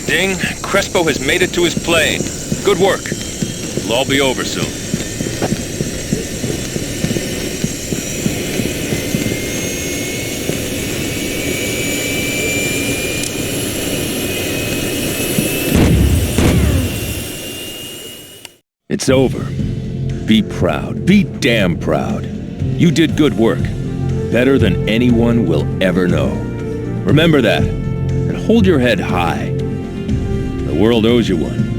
S5: Ding, Crespo has made it to his plane. Good work. It'll all be over soon.
S4: It's over. Be proud. Be damn proud. You did good work. Better than anyone will ever know. Remember that. And hold your head high. The world owes you one.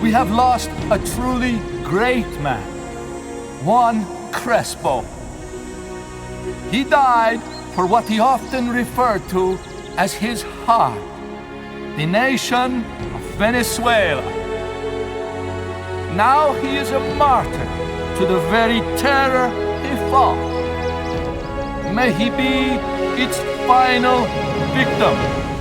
S18: We have lost a truly great man, one Crespo. He died for what he often referred to as his heart, the nation of Venezuela. Now he is a martyr to the very terror he fought. May he be its final victim.